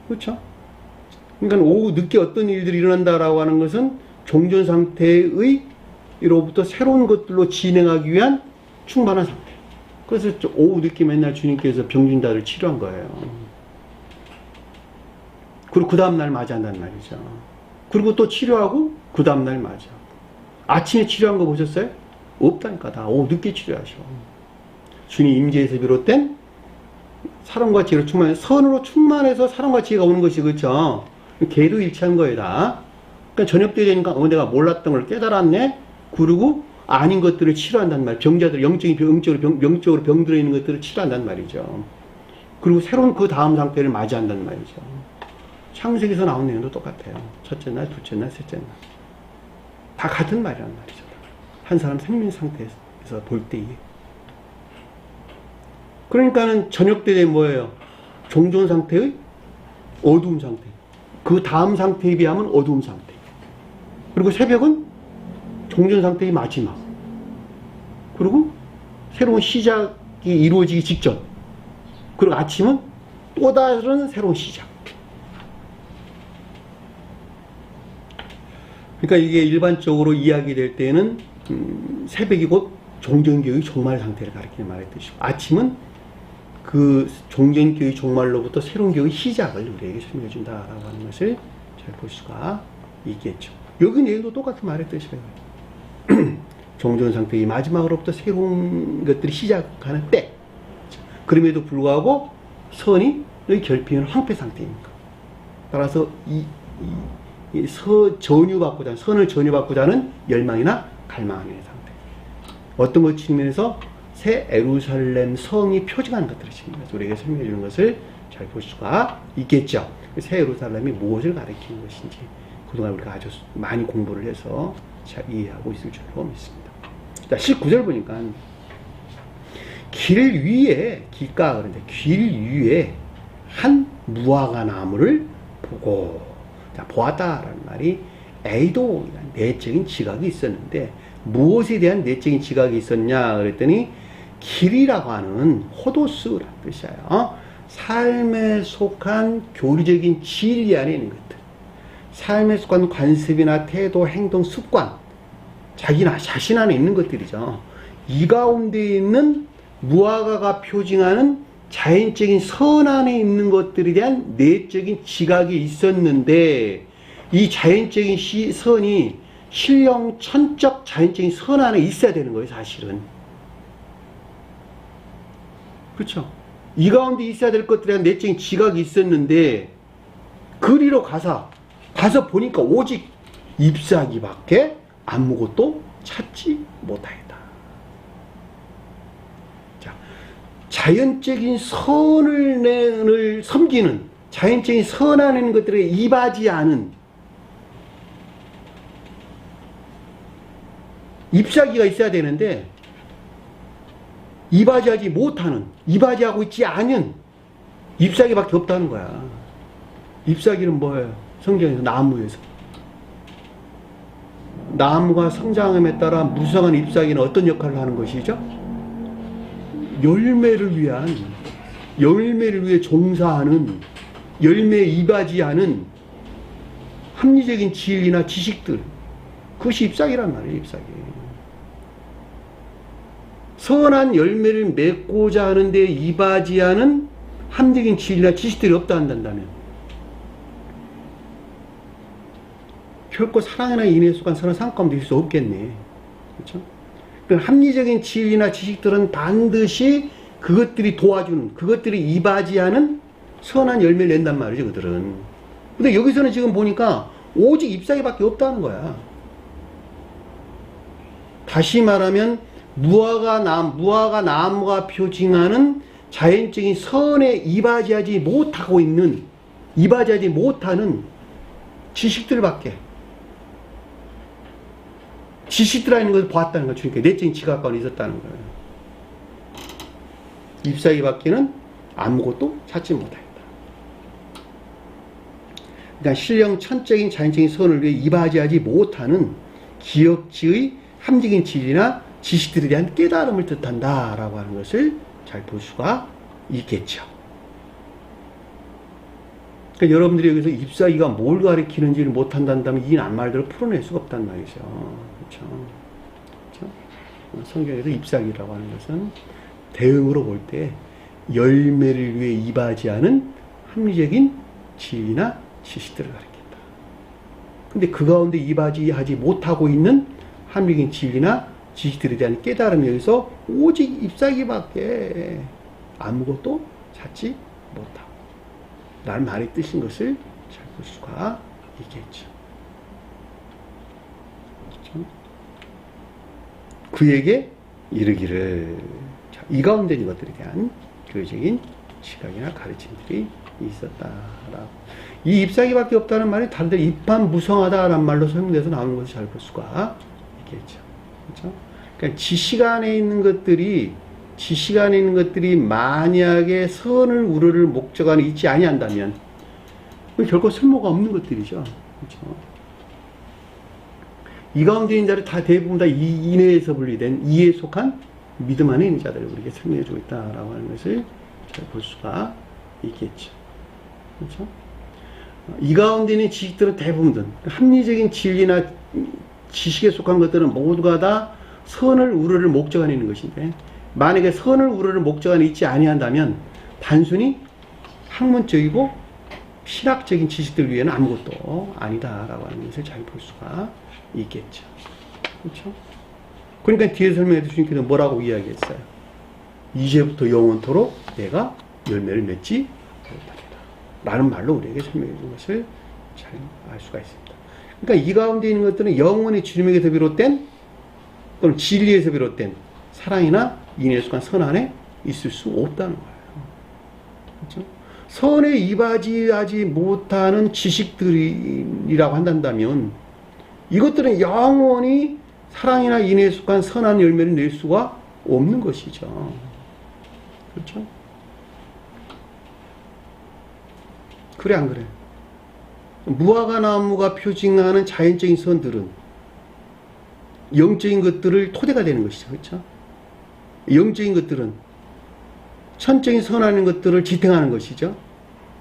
그렇죠? 그러니까 오후 늦게 어떤 일들이 일어난다라고 하는 것은 종전 상태의 이로부터 새로운 것들로 진행하기 위한 충만한 상태. 그래서 오후 늦게 맨날 주님께서 병진자를 치료한 거예요. 그리고 그 다음날 맞이한다는 말이죠. 그리고 또 치료하고 그 다음날 맞이하고. 아침에 치료한 거 보셨어요? 없다니까. 다 오후 늦게 치료하셔. 주님 임재에서 비롯된 사랑과 지혜로 충만해서, 선으로 충만해서 사랑과 지혜가 오는 것이, 그렇죠? 개도 일치한 거예요, 다. 그러니까 저녁 때 되니까 내가 몰랐던 걸 깨달았네? 그리고 아닌 것들을 치료한단 말이에요. 병자들, 영적으로 병들어 있는 것들을 치료한단 말이죠. 그리고 새로운 그 다음 상태를 맞이한단 말이죠. 창세기에서 나온 내용도 똑같아요. 첫째 날, 둘째 날, 셋째 날. 다 같은 말이란 말이죠. 한 사람 생명 상태에서 볼 때에. 그러니까는 저녁 때 뭐예요? 종전 상태의 어두움 상태. 그 다음 상태에 비하면 어두움 상태. 그리고 새벽은 종전 상태의 마지막. 그리고 새로운 시작이 이루어지기 직전. 그리고 아침은 또 다른 새로운 시작. 그러니까 이게 일반적으로 이야기될 때는 새벽이 곧 종전교의 종말 상태를 가리키는 말의 뜻이고, 아침은 그 종전교의 종말로부터 새로운 교의 시작을 우리에게 설명해 준다라고 하는 것을 잘 볼 수가 있겠죠. 여기 내용도 똑같은 말의 뜻이에요. 종전 상태의 마지막으로부터 새로운 것들이 시작하는 때. 그럼에도 불구하고 선이 결핍은 황폐 상태입니다. 따라서 선을 전유받고자 하는 열망이나 갈망하는 상태. 어떤 것 측면에서 새 에루살렘 성이 표징하는 것들을 측면에서 우리에게 설명해 주는 것을 잘 볼 수가 있겠죠. 새 에루살렘이 무엇을 가리키는 것인지 그동안 우리가 아주 많이 공부를 해서 잘 이해하고 있을 줄로 믿습니다. 자, 19절 보니까 길 위에, 길가 그런데 길 위에 한 무화과 나무를 보고, 자, 보았다라는 말이 에이도이라는 내적인 지각이 있었는데, 무엇에 대한 내적인 지각이 있었냐 그랬더니 길이라고 하는 호도스라는 뜻이에요. 삶에 속한 교리적인 진리 안에 있는 것들, 삶에 속한 관습이나 태도, 행동, 습관, 자기나 자신 안에 있는 것들이죠. 이 가운데 있는 무화과가 표징하는 자연적인 선 안에 있는 것들에 대한 내적인 지각이 있었는데, 이 자연적인 선이 신령 천적 자연적인 선 안에 있어야 되는 거예요, 사실은. 그렇죠? 이 가운데 있어야 될 것들에 대한 내적인 지각이 있었는데, 그리로 가서 보니까 오직 잎사귀밖에 아무것도 찾지 못하였다. 자, 자연적인 선을 섬기는, 자연적인 선 안에 있는 것들에 이바지 않은, 잎사귀가 있어야 되는데 이바지하지 못하는, 이바지하고 있지 않은 잎사귀밖에 없다는 거야. 잎사귀는 뭐예요? 성경에서 나무에서. 나무가 성장함에 따라 무성한 잎사귀는 어떤 역할을 하는 것이죠? 열매를 위해 종사하는, 열매에 이바지하는 합리적인 진리나 지식들, 그것이 잎사귀란 말이에요, 잎사귀. 선한 열매를 맺고자 하는데 이바지하는 합리적인 진리나 지식들이 없다 한다면 결코 사랑이나 인애에 속한 선한 삶 가운데 있을 수 없겠네. 그렇죠? 그 합리적인 진리나 지식들은 반드시 그것들이 도와주는, 그것들이 이바지하는 선한 열매를 낸단 말이죠, 그들은. 근데 여기서는 지금 보니까 오직 잎사귀밖에 없다는 거야. 다시 말하면 무화과 나무가 표징하는 자연적인 선에 이바지하지 못하는 지식들밖에, 지식들이라는 것을 보았다는 거죠. 그러니까 내적인 지각 가운데 있었다는 거예요. 잎사귀밖에는 아무것도 찾지 못하였다. 그러니까 신령 천적인 자연적인 선을 위해 이바지하지 못하는 기억지의 합리적인 진리나 지식들에 대한 깨달음을 뜻한다라고 하는 것을 잘 볼 수가 있겠죠. 그러니까 여러분들이 여기서 잎사귀가 뭘 가리키는지를 못한다면 이 낱말들을 풀어낼 수가 없단 말이죠. 그렇죠? 성경에서 잎사귀라고 하는 것은 대응으로 볼 때 열매를 위해 이바지하는 합리적인 진리나 지식들을 가리킨다. 근데 그 가운데 이바지하지 못하고 있는 합리적인 진리나 지식들에 대한 깨달음에 의해서 오직 잎사귀밖에 아무것도 찾지 못하고 라는 말의 뜻인 것을 잘 볼 수가 있겠죠. 그렇죠? 그에게 이르기를, 자, 이 가운데 있는 것들에 대한 교회적인 시각이나 가르침들이 있었다라고. 이 잎사귀밖에 없다는 말이 다른데 잎만무성하다라는 말로 설명돼서 나오는 것을 잘 볼 수가 있겠죠. 그렇죠? 그러니까 지식 안에 있는 것들이 만약에 선을 우러를 목적 안에 있지 아니한다면 결코 쓸모가 없는 것들이죠. 그렇죠? 이 가운데 있는 자를 다 대부분 다 이 이내에서 분리된 이에 속한 믿음 안에 있는 자들을 우리에게 설명해주고 있다라고 하는 것을 잘 볼 수가 있겠죠. 그렇죠? 이 가운데 있는 지식들은 대부분 합리적인 진리나 지식에 속한 것들은 모두가 다 선을 우러를 목적 안에 있는 것인데, 만약에 선을 우러를 목적 안에 있지 아니한다면 단순히 학문적이고 신학적인 지식들 위에는 아무것도 아니다라고 하는 것을 잘 볼 수가 있겠죠. 그렇죠? 그러니까 뒤에 설명해 주님께서 뭐라고 이야기했어요? 이제부터 영원토록 내가 열매를 맺지 못하리라 라는 말로 우리에게 설명해 준 것을 잘 알 수가 있습니다. 그러니까 이 가운데 있는 것들은 영원히 주님에게서 비롯된 또는 진리에서 비롯된 사랑이나 인애에 속한 선 안에 있을 수 없다는 거예요. 그렇죠? 선에 이바지하지 못하는 지식들이라고 한다면 이것들은 영원히 사랑이나 인애에 속한 선한 열매를 낼 수가 없는 것이죠. 그렇죠? 그래 안 그래? 무화과 나무가 표징하는 자연적인 선들은 영적인 것들을 토대가 되는 것이죠. 그렇죠? 영적인 것들은 천적인 선하는 것들을 지탱하는 것이죠.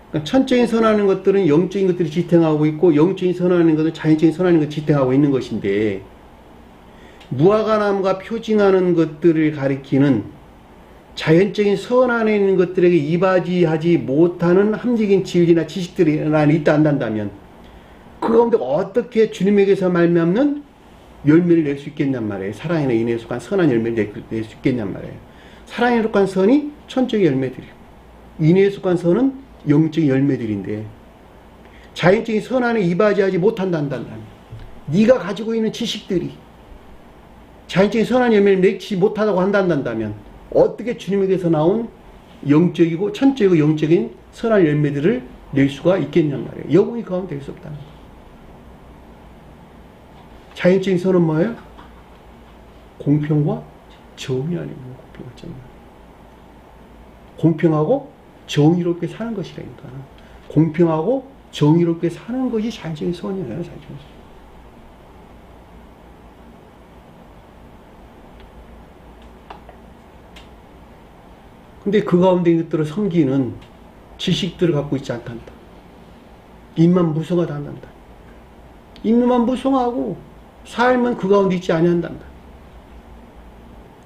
그러니까 천적인 선하는 것들은 영적인 것들이 지탱하고 있고, 영적인 선하는 것은 자연적인 선하는 것을 지탱하고 있는 것인데, 무화과 나무가 표징하는 것들을 가리키는 자연적인 선 안에 있는 것들에게 이바지하지 못하는 함적인 진리나 지식들이 안에 있다 한다면 그 가운데 어떻게 주님에게서 말미암는 열매를 낼 수 있겠냔 말이에요. 사랑이나 인애에 속한 선한 열매를 낼 수 있겠냔 말이에요. 사랑에 속한 선이 천적인 열매들이고, 인애에 속한 선은 영적인 열매들인데, 자연적인 선 안에 이바지하지 못한다면 네가 가지고 있는 지식들이 자연적인 선한 열매를 맺지 못하다고 한다면 어떻게 주님에게서 나온 영적이고 천적이고 영적인 선한 열매들을 낼 수가 있겠냔 말이에요. 영원히 그 가운데 될 수 없다는 거예요. 자연적인 선은 뭐예요? 공평과 정의 안에 있는 공평하잖아요. 공평하고 정의롭게 사는 것이라니까. 공평하고 정의롭게 사는 것이 자연적인 선이에요. 자연적인 선. 근데 그 가운데 있는 것들을 섬기는 지식들을 갖고 있지 않단다. 입만 무성하다 한단다. 입만 무성하고 삶은 그 가운데 있지 아니한단다.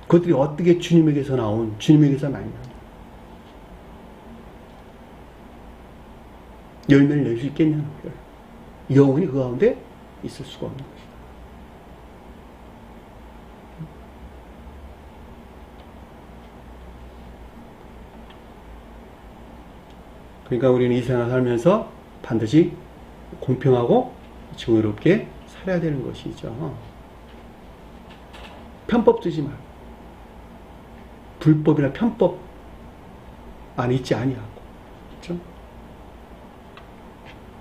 그것들이 어떻게 주님에게서 나온, 주님에게서 많이 나온다. 열매를 낼 수 있겠냐는 거예요. 영원히 그 가운데 있을 수가 없는 것이다. 그러니까 우리는 이 생활을 살면서 반드시 공평하고 정의롭게 살아야 되는 것이죠. 편법 두지 말고, 불법이나 편법 안에 있지 아니하고, 그렇죠?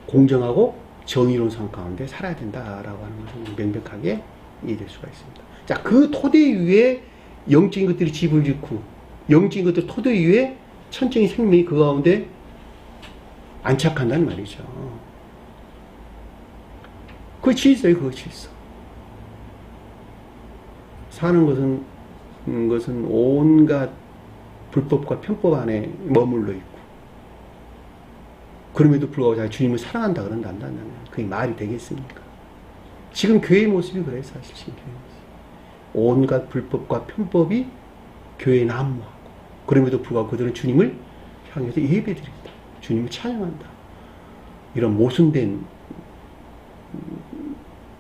공정하고 정의로운 삶 가운데 살아야 된다라고 하는 것을 명백하게 이해될 수가 있습니다. 자, 그 토대 위에 영적인 것들이 집을 짓고, 영적인 것들 토대 위에 천적인 생명이 그 가운데 안착한다는 말이죠. 그거 질서예요, 그거 질서. 사는 것은 온갖 불법과 편법 안에 머물러 있고, 그럼에도 불구하고 자기 주님을 사랑한다 그런다면 그게 말이 되겠습니까? 지금 교회의 모습이 그래요, 사실. 지금 교회의 모습. 온갖 불법과 편법이 교회에 난무하고, 그럼에도 불구하고 그들은 주님을 향해서 예배드린다. 주님을 찬양한다. 이런 모순된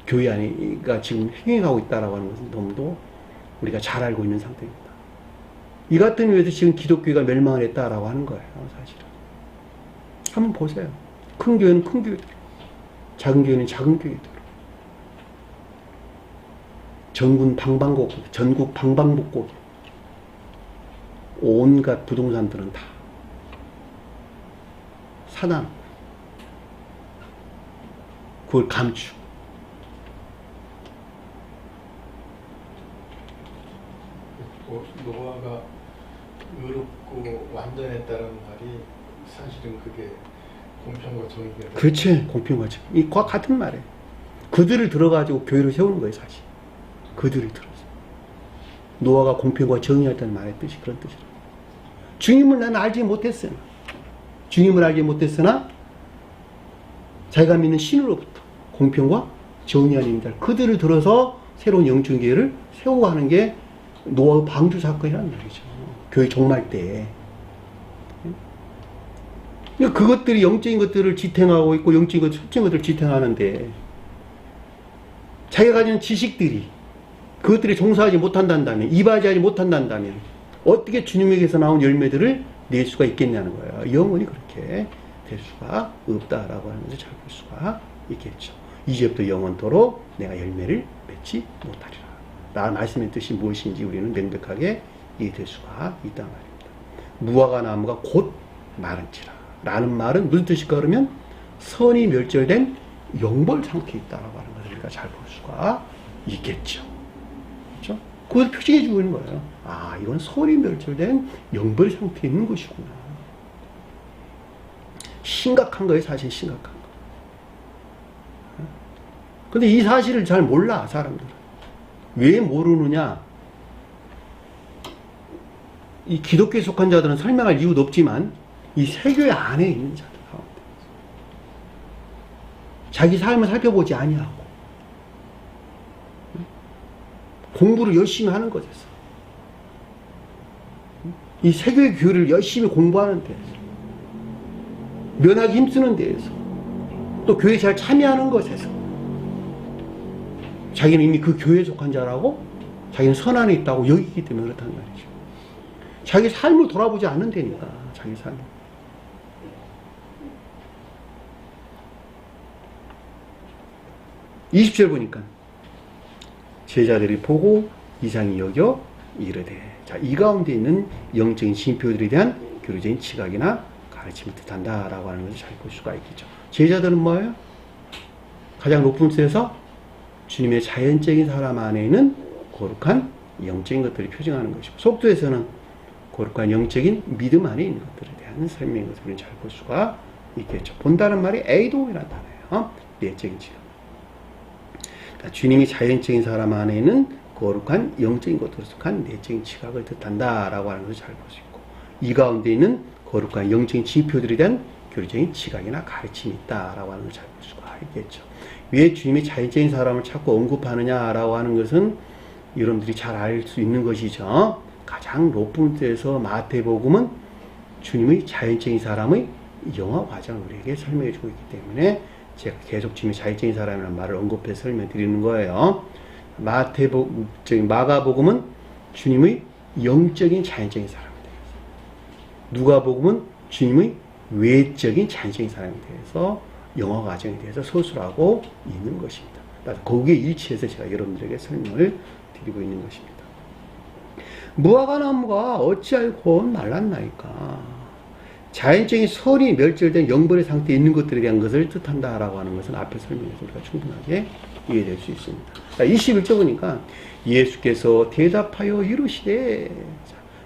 교회 안에가 지금 행해가고 있다라고 하는 것은 너무도 우리가 잘 알고 있는 상태입니다. 이 같은 이유에서 지금 기독교가 멸망을 했다라고 하는 거예요, 사실은. 한번 보세요. 큰 교회는 큰 교회들, 작은 교회는 작은 교회들. 전국 방방곡곡, 온갖 부동산들은 다 사단. 그걸 감추. 노아가 의롭고 완전했다는 말이 사실은 그게 공평과 정의가. 그렇지. 공평과 정의. 이 같은 말이에요. 그들을 들어가지고 교회를 세우는 거예요, 사실. 그들을 들어서. 노아가 공평과 정의였다는 말의 뜻이 그런 뜻이라. 주님을 나는 알지 못했으나, 주님을 알지 못했으나, 자기가 믿는 신으로부터 공평과 정의하는 자, 그들을 들어서 새로운 영적 교회를 세우고 하는 게 노아의 방주 사건이란 말이죠. 교회 종말 때. 그것들이 영적인 것들을 지탱하고 있고, 영적인 것들, 속적인 것들을 지탱하는데, 자기가 가지는 지식들이, 그것들이 종사하지 못한다면, 이바지하지 못한다면, 어떻게 주님에게서 나온 열매들을 낼 수가 있겠냐는 거예요. 영원히 그렇게 될 수가 없다라고 하는 것을 잘 볼 수가 있겠죠. 이제부터 영원토록 내가 열매를 맺지 못하리라. 라는 말씀의 뜻이 무엇인지 우리는 명백하게 이해될 수가 있단 말입니다. 무화과 나무가 곧 마른지라. 라는 말은 무슨 뜻일까 그러면 선이 멸절된 영벌 상태에 있다라고 하는 것을 우리가 잘 볼 수가 있겠죠. 그렇죠? 그걸 표시해 주고 있는 거예요. 아, 이건 선이 멸절된 영벌 상태에 있는 것이구나. 심각한 거예요, 사실 심각한 거. 근데 이 사실을 잘 몰라, 사람들은. 왜 모르느냐? 이 기독교에 속한 자들은 설명할 이유도 없지만, 이 세교회 안에 있는 자들 가운데 자기 삶을 살펴보지 아니하고 공부를 열심히 하는 것에서 이 세교회 교회를 열심히 공부하는 데에서 면하기 힘쓰는 데에서 또 교회에 잘 참여하는 것에서 자기는 이미 그 교회에 속한 자라고 자기는 선 안에 있다고 여기기 때문에 그렇다는 말이죠. 자기 삶을 돌아보지 않는다니까. 자기 삶을. 20절 보니까 제자들이 보고 이상히 여겨 이르되. 자, 이 가운데 있는 영적인 징표들에 대한 교리적인 지각이나 가르침을 뜻한다 라고 하는 것을 잘 볼 수가 있겠죠. 제자들은 뭐예요? 가장 높은 곳에서 주님의 자연적인 사람 안에 있는 거룩한 영적인 것들을 표징하는 것이고, 속도에서는 거룩한 영적인 믿음 안에 있는 것들에 대한 설명인 것을 잘 볼 수가 있겠죠. 본다는 말이 에이동이라는 단어예요. 내적인 지각. 그러니까 주님이 자연적인 사람 안에 있는 거룩한 영적인 것들에 속한 내적인 지각을 뜻한다라고 하는 것을 잘 볼 수 있고, 이 가운데 있는 거룩한 영적인 징표들에 대한 교리적인 지각이나 가르침이 있다라고 하는 것을 잘 볼 수가 있겠죠. 왜 주님이 자연적인 사람을 자꾸 언급하느냐라고 하는 것은 여러분들이 잘 알 수 있는 것이죠. 가장 높은 데서 마태복음은 주님의 자연적인 사람의 영화 과정을 우리에게 설명해 주고 있기 때문에 제가 계속 주님의 자연적인 사람이라는 말을 언급해서 설명드리는 거예요. 마가복음은 주님의 영적인 자연적인 사람에 대해서, 누가복음은 주님의 외적인 자연적인 사람에 대해서 영화 과정에 대해서 서술하고 있는 것입니다. 거기에 일치해서 제가 여러분들에게 설명을 드리고 있는 것입니다. 무화과 나무가 어찌하여 말랐나이까. 자연적인 선이 멸절된 영벌의 상태에 있는 것들에 대한 것을 뜻한다라고 하는 것은 앞에 설명해서 우리가 충분하게 이해될 수 있습니다. 21절 보니까 예수께서 대답하여 이르시되,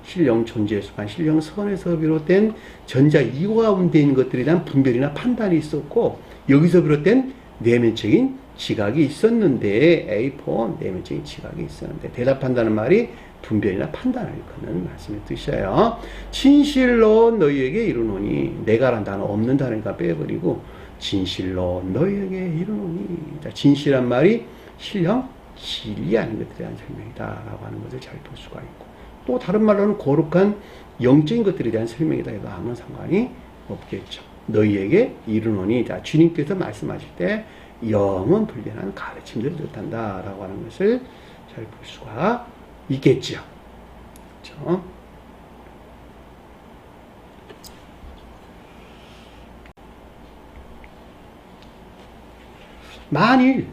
신령 존재에 속한 신령 선에서 비롯된 전자 이 가운데 있는 것들에 대한 분별이나 판단이 있었고, 여기서 비롯된 내면적인 지각이 있었는데, A4 내면적인 지각이 있었는데, 대답한다는 말이 분별이나 판단을 일컫는 말씀의 뜻이에요. 진실로 너희에게 이르노니, 내가란 단어 없는 단어니까 빼버리고 진실로 너희에게 이르노니. 진실한 말이 신령 진리하는 것들에 대한 설명이다 라고 하는 것을 잘 볼 수가 있고, 또 다른 말로는 거룩한 영적인 것들에 대한 설명이다 해도 아무런 상관이 없겠죠. 너희에게 이르노니, 주님께서 말씀하실 때 영원 불변한 가르침들을 뜻한다 라고 하는 것을 잘 볼 수가 있겠죠. 그렇죠? 만일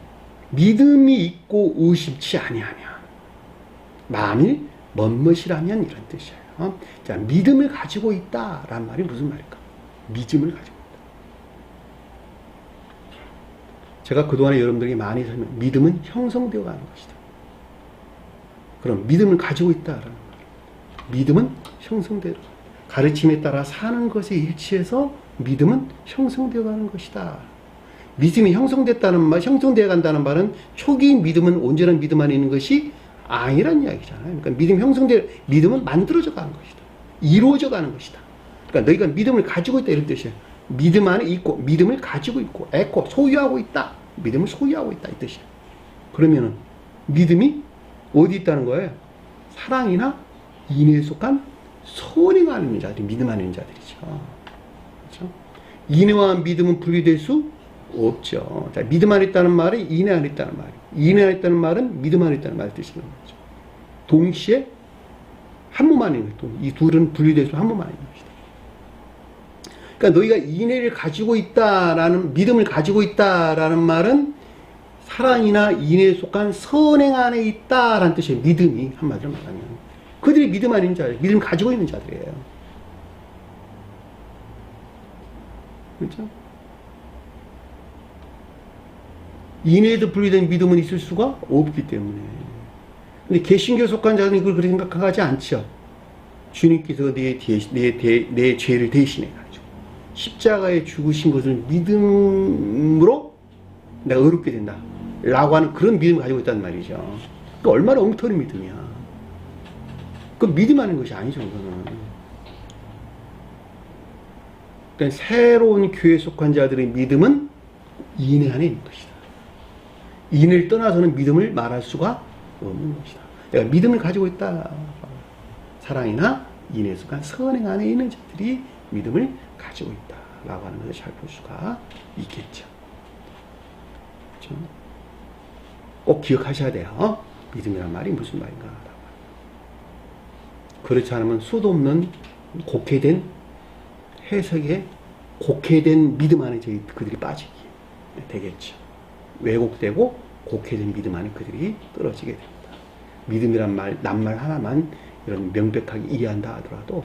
믿음이 있고 의심치 아니하면, 만일 멋멋이라면 이런 뜻이에요. 자, 믿음을 가지고 있다라는 말이 무슨 말일까? 믿음을 가지고 있다. 제가 그동안에 여러분들에게 많이 설명, 믿음은 형성되어 가는 것이다. 그럼 믿음을 가지고 있다라는 거예요. 믿음은 형성되어 가르침에 따라 사는 것에 일치해서 믿음은 형성되어 가는 것이다. 믿음이 형성되어 간다는 말은 초기 믿음은 온전한 믿음 안에 있는 것이 아니란 이야기잖아요. 그러니까 믿음은 만들어져 가는 것이다. 이루어져 가는 것이다. 그러니까 너희가 믿음을 가지고 있다 이런 뜻이에요. 믿음 안에 있고 믿음을 가지고 있고 소유하고 있다. 믿음을 소유하고 있다 이 뜻이에요. 그러면은 믿음이 어디 있다는 거예요? 사랑이나 인애에 속한 선행 안에 있는 자들이 믿음 안에 있는 자들이죠. 그렇죠? 인애와 믿음은 분리될 수 없죠. 자, 믿음 안에 있다는 말은 인애 안에 있다는 말이에요. 인애 안에 있다는 말은 믿음 안에 있다는 말을 뜻이는 거죠. 동시에 한 몸 안에 있는 거예요. 이 둘은 분리될 수 한 몸 안에 있는 것이다. 그러니까 너희가 인애를 가지고 있다라는 믿음을 가지고 있다라는 말은 사랑이나 인애에 속한 선행 안에 있다라는 뜻이에요. 믿음이 한마디로 말하면 그들이 믿음 안에 있는 자들, 믿음을 가지고 있는 자들이에요. 그렇죠? 인애에도 분리된 믿음은 있을 수가 없기 때문에. 근데 개신교에 속한 자들은 이걸 그렇게 생각하지 않죠. 주님께서 내 죄를 대신해가지고 십자가에 죽으신 것을 믿음으로 내가 의롭게 된다 라고 하는 그런 믿음을 가지고 있단 말이죠. 그 얼마나 엉터리 믿음이야. 그 믿음하는 것이 아니죠. 그거는. 그러니까 새로운 교회에 속한 자들의 믿음은 인애 안에 있는 것이다. 인을 떠나서는 믿음을 말할 수가 없는 것이다. 내가 믿음을 가지고 있다. 사랑이나 인에 속한 선행 안에 있는 자들이 믿음을 가지고 있다. 라고 하는 것을 잘 볼 수가 있겠죠. 그렇죠? 꼭 기억하셔야 돼요. 믿음이란 말이 무슨 말인가. 그렇지 않으면 수도 없는 곡해된 해석에 곡해된 믿음 안에 그들이 빠지게 되겠죠. 왜곡되고 곡해된 믿음 안에 그들이 떨어지게 됩니다. 믿음이란 낱말 하나만 이런 명백하게 이해한다 하더라도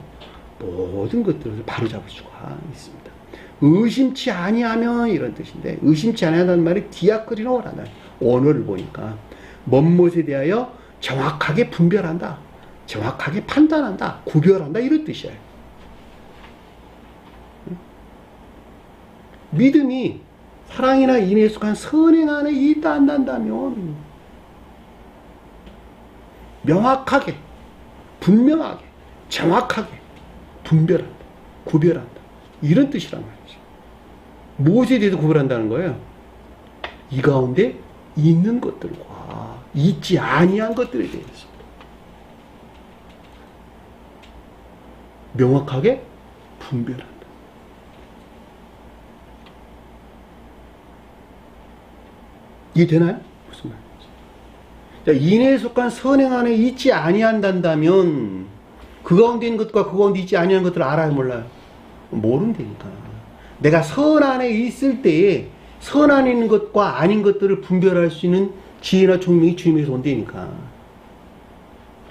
모든 것들을 바로잡을 수가 있습니다. 의심치 아니하면 이런 뜻인데, 의심치 아니하다는 말이 디아크리노라는 언어를 보니까 먼것에 대하여 정확하게 분별한다, 정확하게 판단한다, 구별한다 이런 뜻이에요. 믿음이 사랑이나 인애에 속한 선행 안에 있다 한다면 명확하게, 분명하게, 정확하게 분별한다, 구별한다 이런 뜻이란 말이죠. 무엇에 대해서 구별한다는 거예요? 이 가운데 있는 것들과 있지 아니한 것들에 대해서 명확하게 분별한다. 이해되나요? 무슨 말인지. 인애에 속한 선행 안에 있지 아니한다면 그 가운데 있는 것과 그 가운데 있지 아니한 것들을 알아요, 몰라요? 모른다니까. 내가 선 안에 있을 때에 선 안에 있는 것과 아닌 것들을 분별할 수 있는 지혜나 총명이 주님에게서 온다니까.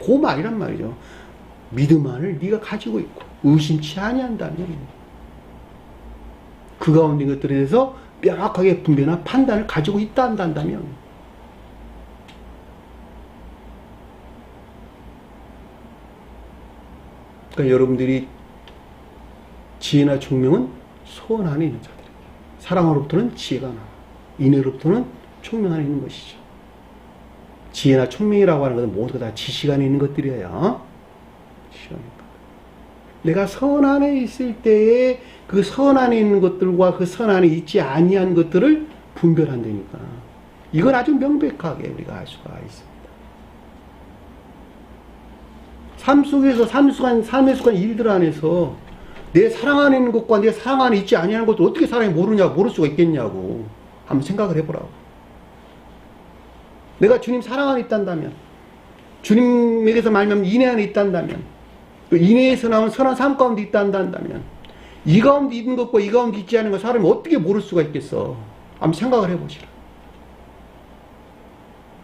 그 말이란 말이죠. 믿음만을 네가 가지고 있고 의심치 아니한다면 그 가운데 있는 것들에 대해서 명확하게 분별이나 판단을 가지고 있다 한다면 그러니까 여러분들이 지혜나 총명은 소원 안에 있는 자들입니다. 사랑으로부터는 지혜가 나와, 인애로부터는 총명 안에 있는 것이죠. 지혜나 총명이라고 하는 것은 모두 다 지식 안에 있는 것들이에요. 내가 선 안에 있을 때에 그 선 안에 있는 것들과 그 선 안에 있지 아니한 것들을 분별한다니까. 이건 아주 명백하게 우리가 알 수가 있습니다. 삶 속에서 삶의 속한 일들 안에서 내 사랑 안에 있는 것과 내 사랑 안에 있지 아니하는 것도 어떻게 사람이 모를 수가 있겠냐고 한번 생각을 해보라고. 내가 주님 사랑 안에 있단다면, 주님에게서 말하면 인애 안에 있단다면, 그 인애에서 나온 선한 삶 가운데 있단다면, 이 가운데 있는 것과 이 가운데 있지 않은 것 사람이 어떻게 모를 수가 있겠어? 한번 생각을 해보시라.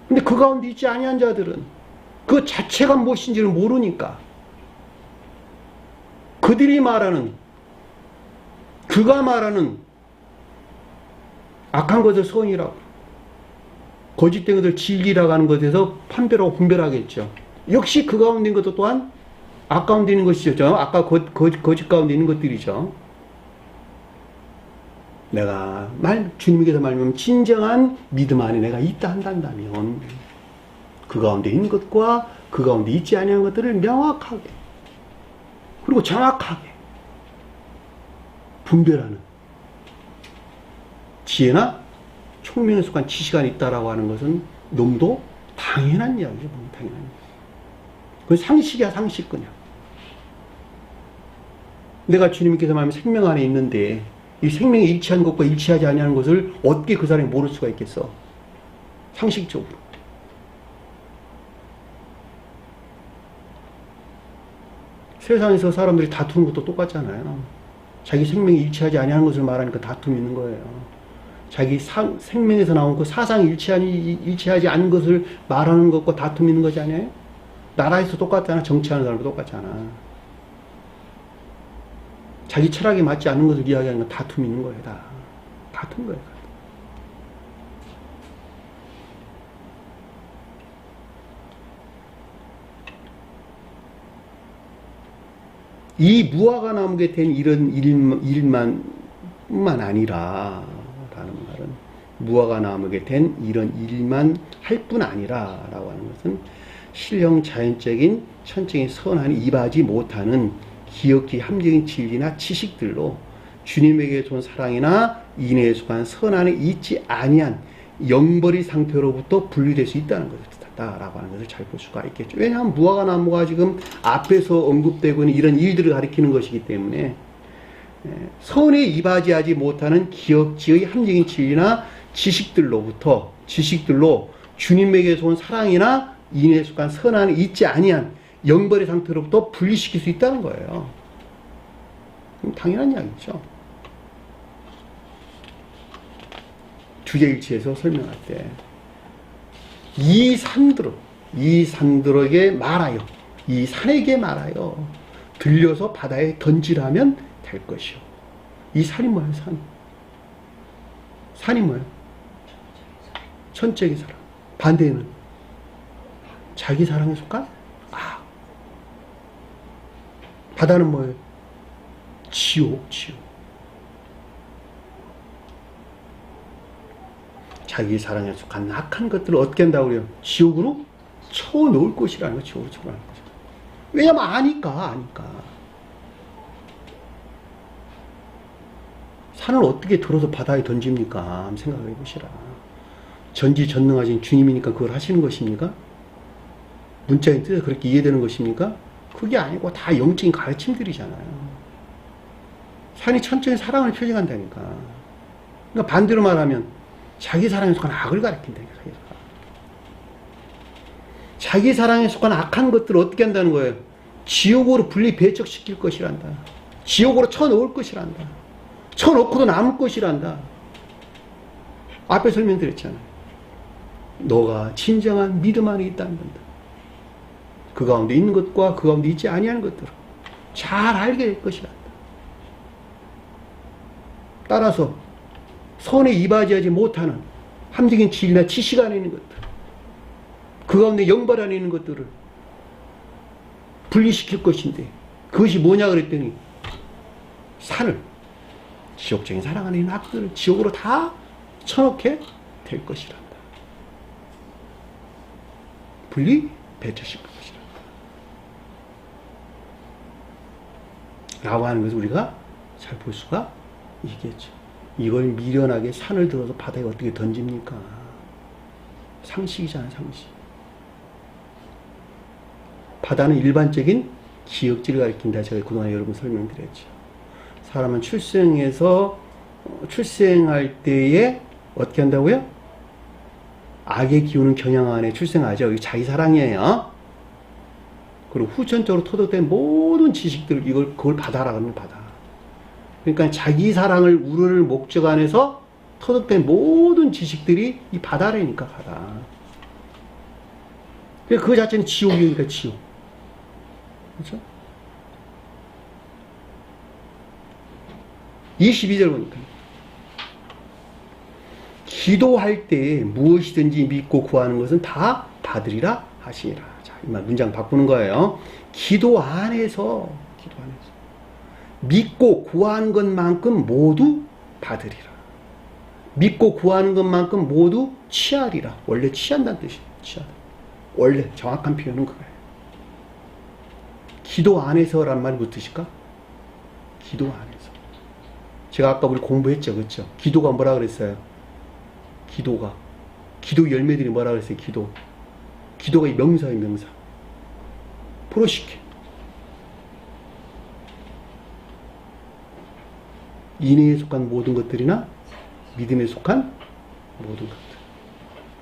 근데 그 가운데 있지 아니한 자들은 그 자체가 무엇인지를 모르니까 그들이 말하는, 그가 말하는 악한 것을 선이라고, 거짓된 것을 진리라고 하는 것에서 판별하고 분별하겠죠. 역시 그 가운데 있는 것도 또한 악 가운데 있는 것이죠. 아까 거짓 가운데 있는 것들이죠. 내가 주님께서 말하면 진정한 믿음 안에 내가 있다 한다면 그 가운데 있는 것과 그 가운데 있지 아니한 것들을 명확하게 그리고 정확하게 분별하는 지혜나 총명에 속한 지식 안에 있다라고 하는 것은 너무도 당연한 이야기죠. 당연한 이야기. 그건 상식이야, 상식 그냥. 내가 주님께서 말하면 생명 안에 있는데 이 생명이 일치한 것과 일치하지 아니하는 것을 어떻게 그 사람이 모를 수가 있겠어? 상식적으로. 세상에서 사람들이 다투는 것도 똑같잖아요. 자기 생명이 일치하지 아니하는 것을 말하니까 다툼이 있는 거예요. 자기 생명에서 나온 그 사상이 일치하지 않은 것을 말하는 것과 다툼이 있는 거지 아니에요? 나라에서 똑같잖아. 정치하는 사람도 똑같잖아. 자기 철학에 맞지 않는 것을 이야기하는 건 다툼이 있는 거예요. 다. 다툰 거예요. 이 무화과 나무게 된 이런 일만 뿐만 아니라 라는 말은 무화과 나무게 된 이런 일만 할 뿐 아니라 라고 하는 것은 실형 자연적인 천적인 선한이 입하지 못하는 기억기 함정인 진리나 지식들로 주님에게 준 사랑이나 인애에 속한 선한에 있지 아니한 영벌의 상태로부터 분리될 수 있다는 것이다라고 하는 것을 잘 볼 수가 있겠죠. 왜냐하면 무화과 나무가 지금 앞에서 언급되고 있는 이런 일들을 가리키는 것이기 때문에 선에 이바지하지 못하는 기억지의 함정인 진리나 지식들로 주님에게서 온 사랑이나 인애에 속한 선한에 있지 아니한 영벌의 상태로부터 분리시킬 수 있다는 거예요. 당연한 이야기죠. 주제일치에서 설명할 때 이 산들에게 말하여 이 산에게 말하여 들려서 바다에 던지라면 될 것이요. 이 산이 뭐예요? 산이 뭐예요? 천적인 사랑. 반대에는 자기 사랑에 속한 악. 바다는 뭐예요? 지옥. 자기 사랑에 속한 악한 것들을 어떻게 한다고 그래요? 지옥으로 쳐놓을 것이라는 거, 지옥으로 쳐놓을 것이다. 왜냐면 아니까. 산을 어떻게 들어서 바다에 던집니까? 한번 생각해 보시라. 전지전능하신 주님이니까 그걸 하시는 것입니까? 문자의 뜻에서 그렇게 이해되는 것입니까? 그게 아니고 다 영적인 가르침들이잖아요. 산이 천적인 사랑을 표징한다니까. 그러니까 반대로 말하면 자기 사랑에 속한 악을 가리킨다니까. 자기 사랑에 속한 악한 것들을 어떻게 한다는 거예요? 지옥으로 분리 배척시킬 것이란다. 지옥으로 쳐놓을 것이란다. 쳐놓고도 남을 것이란다. 앞에 설명드렸잖아요. 너가 진정한 믿음 안에 있다는 건다. 그 가운데 있는 것과 그 가운데 있지 아니하는 것들을 잘 알게 될 것이란다. 따라서 선에 이바지하지 못하는 함정인 진리나 지식 안에 있는 것들, 그 가운데 영벌 안에 있는 것들을 분리시킬 것인데 그것이 뭐냐 그랬더니 산을, 지옥적인 사랑 안에 있는 악들을 지옥으로 다 쳐넣게 될 것이란다. 분리 배척시킬 것이란다. 라고 하는 것을 우리가 잘 볼 수가 있겠죠. 이걸 미련하게 산을 들어서 바다에 어떻게 던집니까? 상식이잖아요, 상식. 바다는 일반적인 기억지를 가리킨다. 제가 그동안 여러분 설명드렸죠. 사람은 출생할 때에 어떻게 한다고요? 악의 기운은 경향 안에 출생하죠. 자기 사랑이에요. 그리고 후천적으로 터득된 모든 지식들을 그걸 바다라고 하는 바다. 그러니까 자기 사랑을 우러를 목적 안에서 터득된 모든 지식들이 이 바다라니까, 바다. 그 자체는 지옥이니까 지옥. 그렇죠? 22절 보니까 기도할 때 무엇이든지 믿고 구하는 것은 다 받으리라 하시니라. 자, 이 문장 바꾸는 거예요. 기도 안에서 믿고 구하는 것만큼 모두 받으리라. 믿고 구하는 것만큼 모두 취하리라. 원래 취한다는 뜻이에요. 취하다. 원래 정확한 표현은 그거예요. 기도 안에서란 말 붙으실까? 기도 안에서. 제가 아까 우리 공부했죠, 그렇죠? 기도가 뭐라 그랬어요? 기도 열매들이 뭐라 그랬어요? 기도가 이 명사예요, 명사. 프로시케. 인애에 속한 모든 것들이나 믿음에 속한 모든 것들.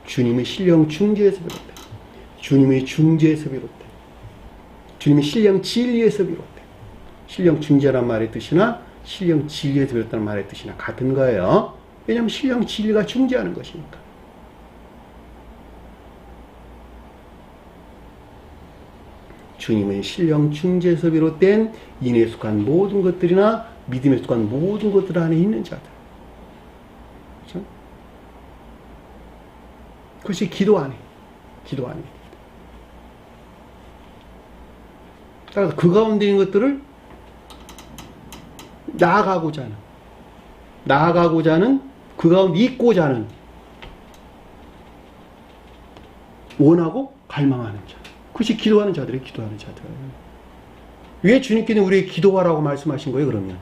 주님의 신령 중재에서 비롯돼. 주님의 중재에서 비롯돼. 주님의 신령 진리에서 비롯돼. 신령 중재란 말의 뜻이나 신령 진리에서 비롯다는 말의 뜻이나 같은 거예요. 왜냐하면 신령 진리가 중재하는 것이니까. 주님의 신령 중재에서 비롯된 인애에 속한 모든 것들이나 믿음에 속한 모든 것들 안에 있는 자들. 그렇죠? 그것이 기도 안에. 따라서 그 가운데 있는 것들을 나아가고자 하는 그 가운데 있고자 하는 원하고 갈망하는 자. 그것이 기도하는 자들이에요. 기도하는 자들. 왜 주님께는 우리에게 기도하라고 말씀하신 거예요, 그러면?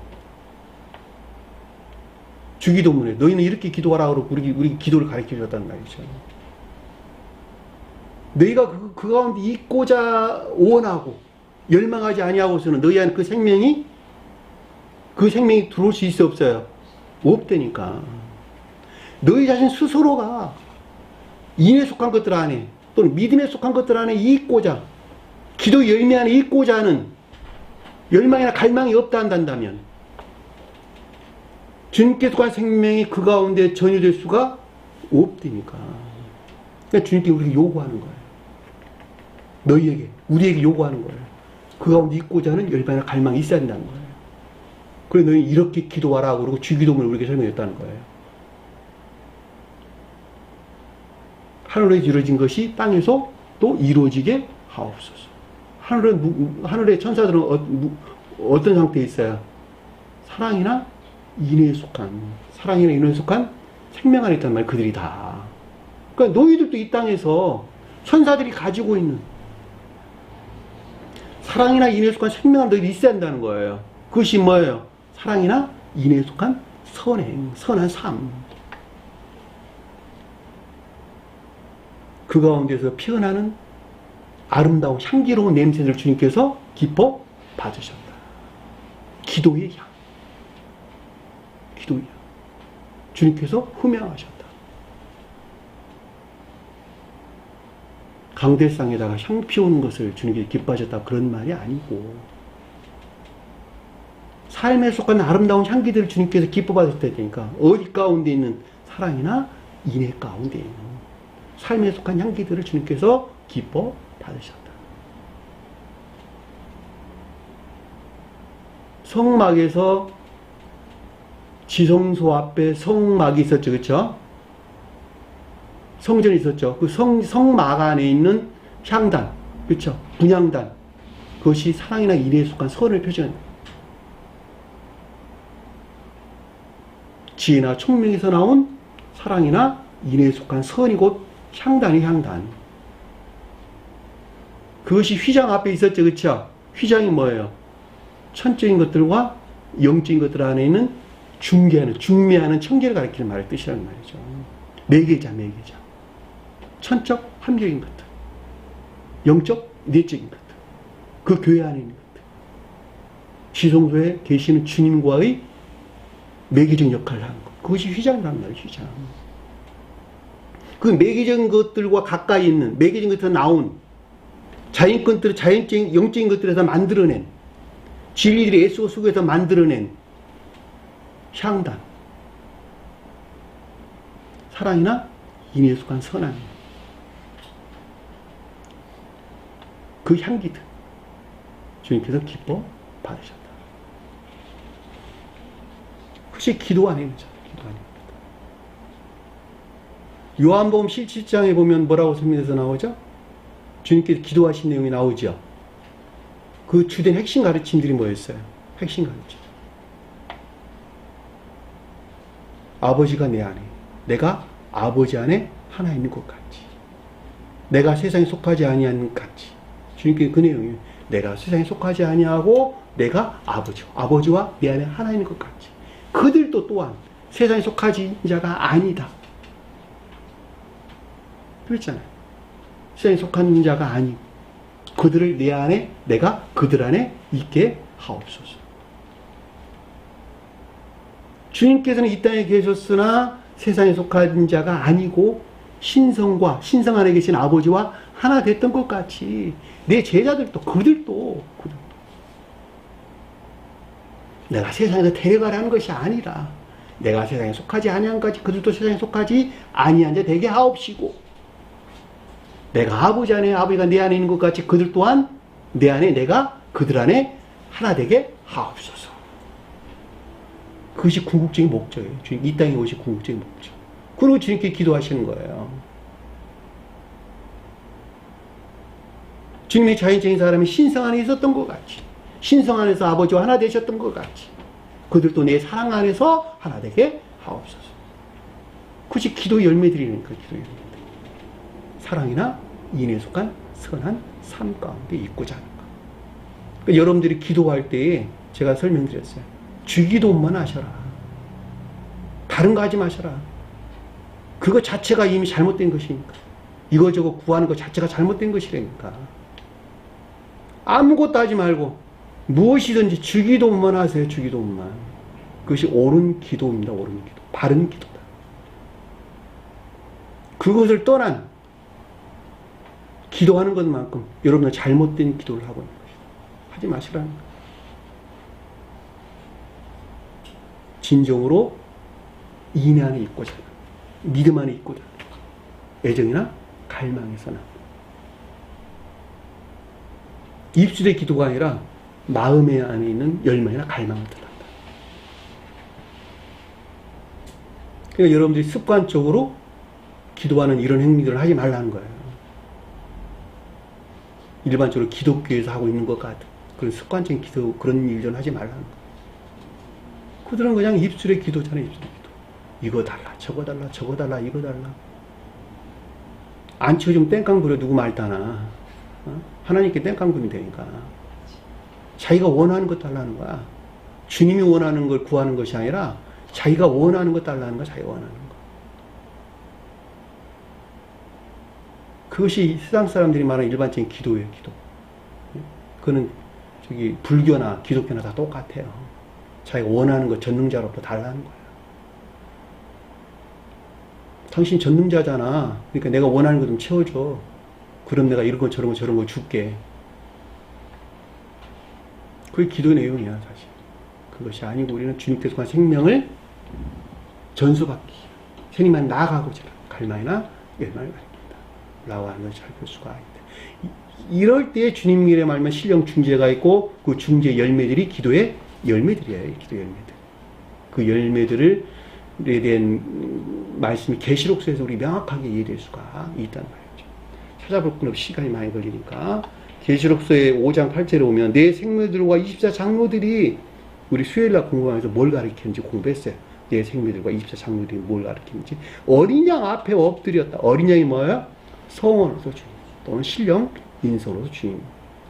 주기도문에 너희는 이렇게 기도하라고 우리 기도를 가르쳐 줬단 말이죠. 너희가 그 가운데 있고자 원하고 열망하지 아니하고서는 너희 안에 그 생명이 들어올 수 있어 없어요? 없다니까. 너희 자신 스스로가 인에 속한 것들 안에 또는 믿음에 속한 것들 안에 있고자 기도 열매 안에 있고자 하는 열망이나 갈망이 없다 한다면 주님께 속한 생명이 그 가운데 전유될 수가 없다니까. 그러니까 주님께 우리에게 요구하는 거예요. 우리에게 요구하는 거예요. 그 가운데 있고자 하는 열망이나 갈망이 있어야 된다는 거예요. 그래서 너희 이렇게 기도하라고 그러고 주기도문을 우리에게 설명했다는 거예요. 하늘에 이루어진 것이 땅에서 또 이루어지게 하옵소서. 하늘의 천사들은 어떤 상태에 있어요? 사랑이나 인애에 속한 생명 안에 있단 말이에요. 그들이 다. 그러니까 너희들도 이 땅에서 천사들이 가지고 있는 사랑이나 인애에 속한 생명 안에 너희들이 있어야 한다는 거예요. 그것이 뭐예요? 사랑이나 인애에 속한 선한 삶. 그 가운데서 피어나는 아름다운 향기로운 냄새를 주님께서 기뻐 받으셨다. 기도의 향. 주님께서 흠양하셨다. 강대상에다가 향 피우는 것을 주님께서 기뻐하셨다. 그런 말이 아니고 삶에 속한 아름다운 향기들을 주님께서 기뻐 받으셨다니까. 어디 가운데 있는 사랑이나 인애 가운데 있는 삶에 속한 향기들을 주님께서 기뻐 받으셨다. 성막에서 지성소 앞에 성막이 있었죠. 그렇죠? 성전이 있었죠. 그 성막 안에 있는 향단, 그렇죠? 분향단. 그것이 사랑이나 인애에 속한 선을 표시합니다. 지혜나 총명에서 나온 사랑이나 인애에 속한 선이 곧 향단이 향단. 그것이 휘장 앞에 있었죠. 그렇죠? 휘장이 뭐예요? 천적인 것들과 영적인 것들 안에 있는 중매하는 청계를 가리키는 말의 뜻이라는 말이죠. 매개자. 천적, 함적인 것들. 영적, 내적인 것들. 그 교회 안에 있는 것들. 지성소에 계시는 주님과의 매개적 역할을 하는 것. 그것이 휘장이라는 말이에요. 휘장. 그 매개적인 것들과 가까이 있는, 매개적인 것에서 나온 자연적인, 영적인 것들에서 만들어낸, 진리들이 애쓰고 수고해서 만들어낸 향단. 사랑이나 인애에 속한 선한 그 향기들 주님께서 기뻐 받으셨다. 그것이 기도 안에 있는 자들. 기도 안에. 요한복음 17장에 보면 뭐라고 설명해서 나오죠? 주님께서 기도하신 내용이 나오죠. 그 주된 핵심 가르침들이 뭐였어요? 핵심 가르침. 아버지가 내 안에, 내가 아버지 안에 하나 있는 것 같이, 내가 세상에 속하지 아니하는 것 같이. 주님께서 그 내용이에요. 내가 세상에 속하지 아니하고 내가 아버지와 내 안에 하나 있는 것 같이. 그들도 또한 세상에 속하지 자가 아니다. 그랬잖아요. 세상에 속한 자가 아니고 그들을 내 안에, 내가 그들 안에 있게 하옵소서. 주님께서는 이 땅에 계셨으나 세상에 속한 자가 아니고 신성 안에 계신 아버지와 하나 됐던 것 같이 내 제자들도 그들도 내가 세상에서 데려가라는 것이 아니라 내가 세상에 속하지 아니한 것까지 그들도 세상에 속하지 아니한 자 되게 하옵시고, 내가 아버지 안에, 아버지가 내 안에 있는 것 같이 그들 또한 내 안에, 내가 그들 안에 하나 되게 하옵소서. 그것이 궁극적인 목적이에요. 주님 이 땅에 오신 궁극적인 목적. 그리고 주님께 기도하시는 거예요. 주님의 자연적인 사람이 신성 안에 있었던 것 같이, 신성 안에서 아버지와 하나 되셨던 것 같이 그들도 내 사랑 안에서 하나 되게 하옵소서. 그것이 기도 열매들이니까. 기도 열매들. 사랑이나 인에 속한 선한 삶 가운데 있고자 하는 것. 그러니까 여러분들이 기도할 때에 제가 설명드렸어요. 주기도만 하셔라. 다른 거 하지 마셔라. 그거 자체가 이미 잘못된 것이니까. 이거저거 구하는 것 자체가 잘못된 것이라니까. 아무것도 하지 말고 무엇이든지 주기도만 하세요. 주기도만. 그것이 옳은 기도입니다. 옳은 기도. 바른 기도다. 그것을 떠난 기도하는 것만큼 여러분은 잘못된 기도를 하고 있는 것이다. 하지 마시라는 거예요. 진정으로 인내 안에 있고자 하는, 믿음 안에 있고자 하는, 애정이나 갈망에서는 입술의 기도가 아니라 마음의 안에 있는 열망이나 갈망을 뜻한다. 그러니까 여러분들이 습관적으로 기도하는 이런 행위들을 하지 말라는 거예요. 일반적으로 기독교에서 하고 있는 것 같은 그런 습관적인 기도, 그런 일들은 하지 말라는 거예요. 그들은 그냥 입술의 기도잖아요. 입술의 기도. 이거 달라, 저거 달라, 저거 달라, 이거 달라. 안 치워주면 땡깡 부려 누구 말다나. 하나님께 땡깡 부리면 되니까. 자기가 원하는 것 달라는 거야. 주님이 원하는 걸 구하는 것이 아니라 자기가 원하는 것 달라는 거야. 자기가 원하는 거. 그것이 세상 사람들이 말하는 일반적인 기도예요. 기도. 그거는 저기 불교나 기독교나 다 똑같아요. 자기가 원하는 것 전능자로부터 달라는 거야. 당신 전능자잖아. 그러니까 내가 원하는 거 좀 채워줘. 그럼 내가 이런 거 저런 거 저런 거 줄게. 그게 기도 내용이야 사실. 그것이 아니고 우리는 주님께서 관 생명을 전수받기, 생님만 나아가고자 갈망이나 열망을 가립니다 라고 하는 것을 잘 볼 수가 있다. 이럴 때 주님 일에 말하면 신령 중재가 있고 그 중재 열매들이 기도의 열매들이에요. 기도 열매들. 그 열매들을 에 대한 말씀이 계시록서에서 우리 명확하게 이해될 수가 있단 말이죠. 찾아볼 건 없이 시간이 많이 걸리니까 계시록서의 5장 8절에 오면 내 생명들과 24장로들이 우리 수요일날 공부하면서 뭘 가르치는지 공부했어요. 내 생명들과 24장로들이 뭘 가르치는지. 어린 양 앞에 엎드렸다. 어린 양이 뭐예요? 성원으로서 주님 또는 신령 인성으로서 주님.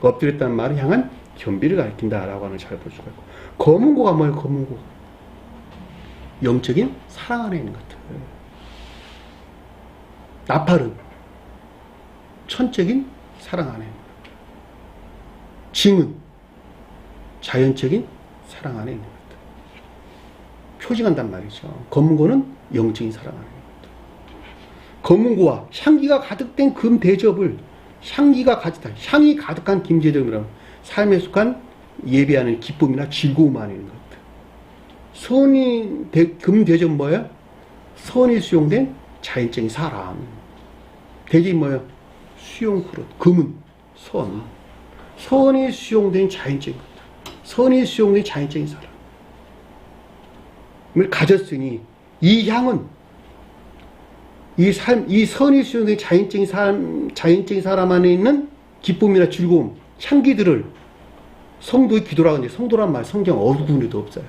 엎드렸다는 말은 향한 겸비를 가리킨다라고 하는 걸 잘 볼 수가 있고, 검은 고가 뭐예요? 검은 고. 영적인 사랑 안에 있는 것들. 나팔은 천적인 사랑 안에 있는 것들. 징은 자연적인 사랑 안에 있는 것들. 표징한단 말이죠. 검은고는 영적인 사랑 안에 있는 것들. 검은고와 향기가 가득된 금 대접을, 향기가 가득한, 향이 가득한 김제점이라는 삶에 속한 예배하는 기쁨이나 즐거움 안에 있는 것들. 선이 금 대접 뭐예요? 선이 수용된 자연적인 사람. 대접이 뭐예요? 수용 그릇. 금은 선. 선이 수용된 자연적인 것들. 선이 수용된 자연적인 사람을 가졌으니 이 향은 이 삶, 이 선이 수용된 자연적인 사람 안에 있는 기쁨이나 즐거움, 향기들을 성도의 기도라고 하는데, 성도란 말 성경 어느 군데도 없어요.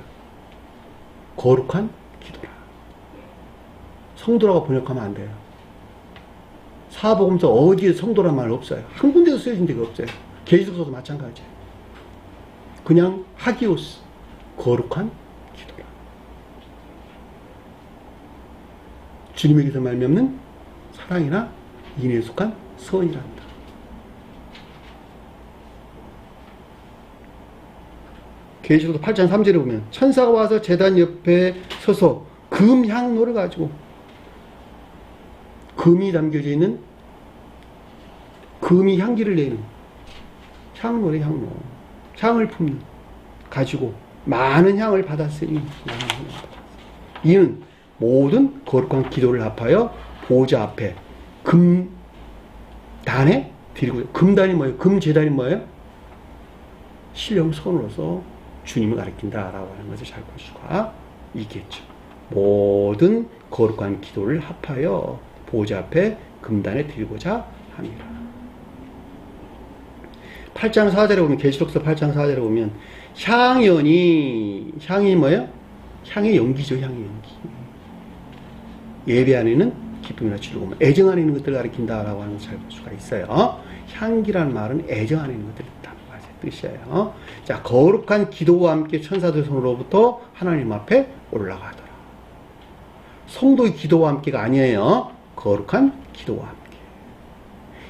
거룩한 기도라. 성도라고 번역하면 안 돼요. 사복음서 어디에 성도란 말 없어요. 한 군데도 쓰여진 데가 없어요. 계시록서도 마찬가지예요. 그냥 하기오스, 거룩한 기도라. 주님에게서 말미암는 사랑이나 인애에 속한 선이란다. 계시록서 8장 3절에 보면 천사가 와서 제단 옆에 서서 금향로를 가지고, 금이 담겨져 있는, 금이 향기를 내는 향로래, 향로. 향을 품는, 가지고 많은 향을 받았으니, 이는 모든 거룩한 기도를 합하여 보좌 앞에 금단에 드리고, 금단이 뭐예요? 금제단이 뭐예요? 신령 손으로서 주님을 가리킨다라고 하는 것을 잘 볼 수가 있겠죠. 모든 거룩한 기도를 합하여 보좌 앞에 금단에 드리고자 합니다. 8장 4절에 보면, 계시록서 8장 4절에 보면 향이 뭐예요? 향의 연기죠. 향의 연기. 예배 안에는 기쁨이나 즐거움, 애정 안에 있는 것들을 가리킨다라고 하는 것을 잘 볼 수가 있어요. 향기라는 말은 애정 안에 있는 것들을 담아서 뜻이에요. 자, 거룩한 기도와 함께 천사들 손으로부터 하나님 앞에 올라가더라. 성도의 기도와 함께가 아니에요. 거룩한 기도와 함께.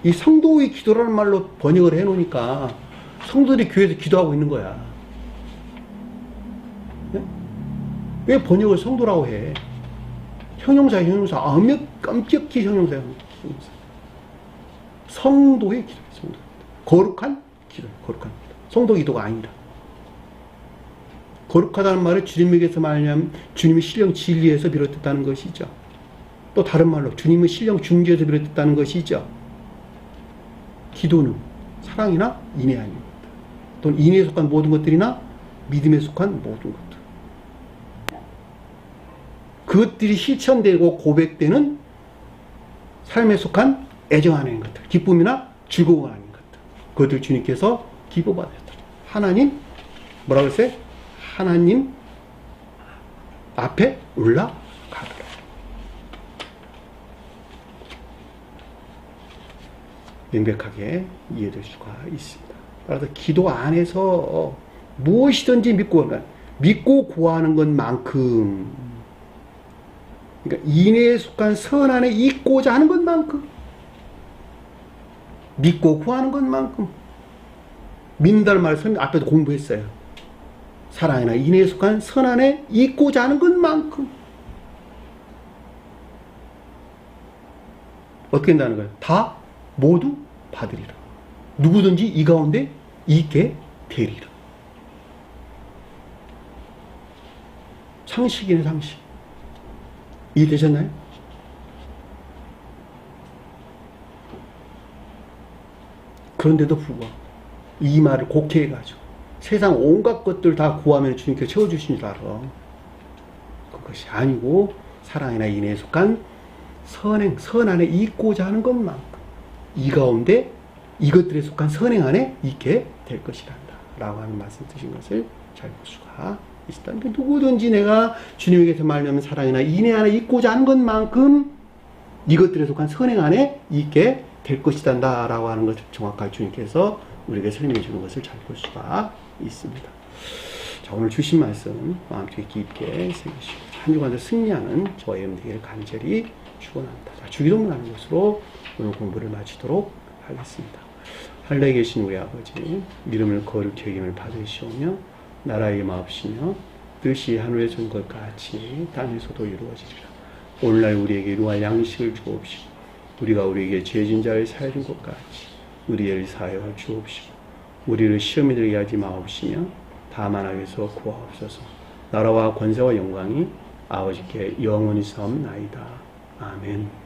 이 성도의 기도라는 말로 번역을 해놓으니까 성도들이 교회에서 기도하고 있는 거야. 네? 왜 번역을 성도라고 해? 형용사, 깜찍히 형용사. 성도의 기도, 성도. 거룩한 기도, 거룩한 기도. 성도 기도가 아니라. 거룩하다는 말은 주님에게서 말하면 주님의 신령 진리에서 비롯됐다는 것이죠. 또 다른 말로 주님의 신령 중재에서 비롯됐다는 것이죠. 기도는 사랑이나 인애 아닙니다. 또는 인애에 속한 모든 것들이나 믿음에 속한 모든 것들. 그것들이 실천되고 고백되는 삶에 속한 애정 안에 있는 것들, 기쁨이나 즐거움 안에 있는 것들, 그것들 주님께서 기뻐받으셨다. 하나님, 뭐라고 했어요? 하나님 앞에 올라가더라. 명백하게 이해될 수가 있습니다. 따라서 기도 안에서 무엇이든지 믿고 구하는 것만큼, 그러니까 인애에 속한 선 안에 있고자 하는 것만큼, 믿고 구하는 것만큼, 믿는다는 말을 앞에도 공부했어요. 사랑이나 인애에 속한 선 안에 있고자 하는 것만큼 어떻게 된다는 거예요? 다 모두 받으리라. 누구든지 이 가운데 있게 되리라. 상식이네, 상식. 이해되셨나요? 그런데도 불구하고 이 말을 곡해해가지고 세상 온갖 것들 다 구하면 주님께서 채워주신 줄 알아. 그것이 아니고 사랑이나 인애에 속한 선행, 선 안에 있고자 하는 것만큼 이 가운데 이것들에 속한 선행 안에 있게 될 것이란다 라고 하는 말씀 드신 것을 잘 볼 수가 있다. 그러니까 누구든지 내가 주님에게서 말하면 사랑이나 인애 안에 있고자 하는 것만큼 이것들에 속한 선행 안에 있게 될 것이다 라고 하는 것을 정확하게 주님께서 우리에게 설명해 주는 것을 잘 볼 수가 있습니다. 자, 오늘 주신 말씀 마음속에 깊게 새기시고 한 주간도 승리하는 저의 되기를 간절히 축원합니다. 주기도문 하는 것으로 오늘 공부를 마치도록 하겠습니다. 하늘에 계신 우리 아버지, 이름을 거룩히 여김을 받으시오며 나라의 마옵시며 뜻이 하늘에 전 것 같이 땅에서도 이루어지리라. 오늘날 우리에게 이루할 양식을 주옵시고 우리가 우리에게 죄진 자를 사해 준 것 같이 우리를 사하여 주옵시고 우리를 시험에 들게 하지 마옵시며 다만 악에서 구하옵소서. 나라와 권세와 영광이 아버지께 영원히 사옵나이다. 아멘.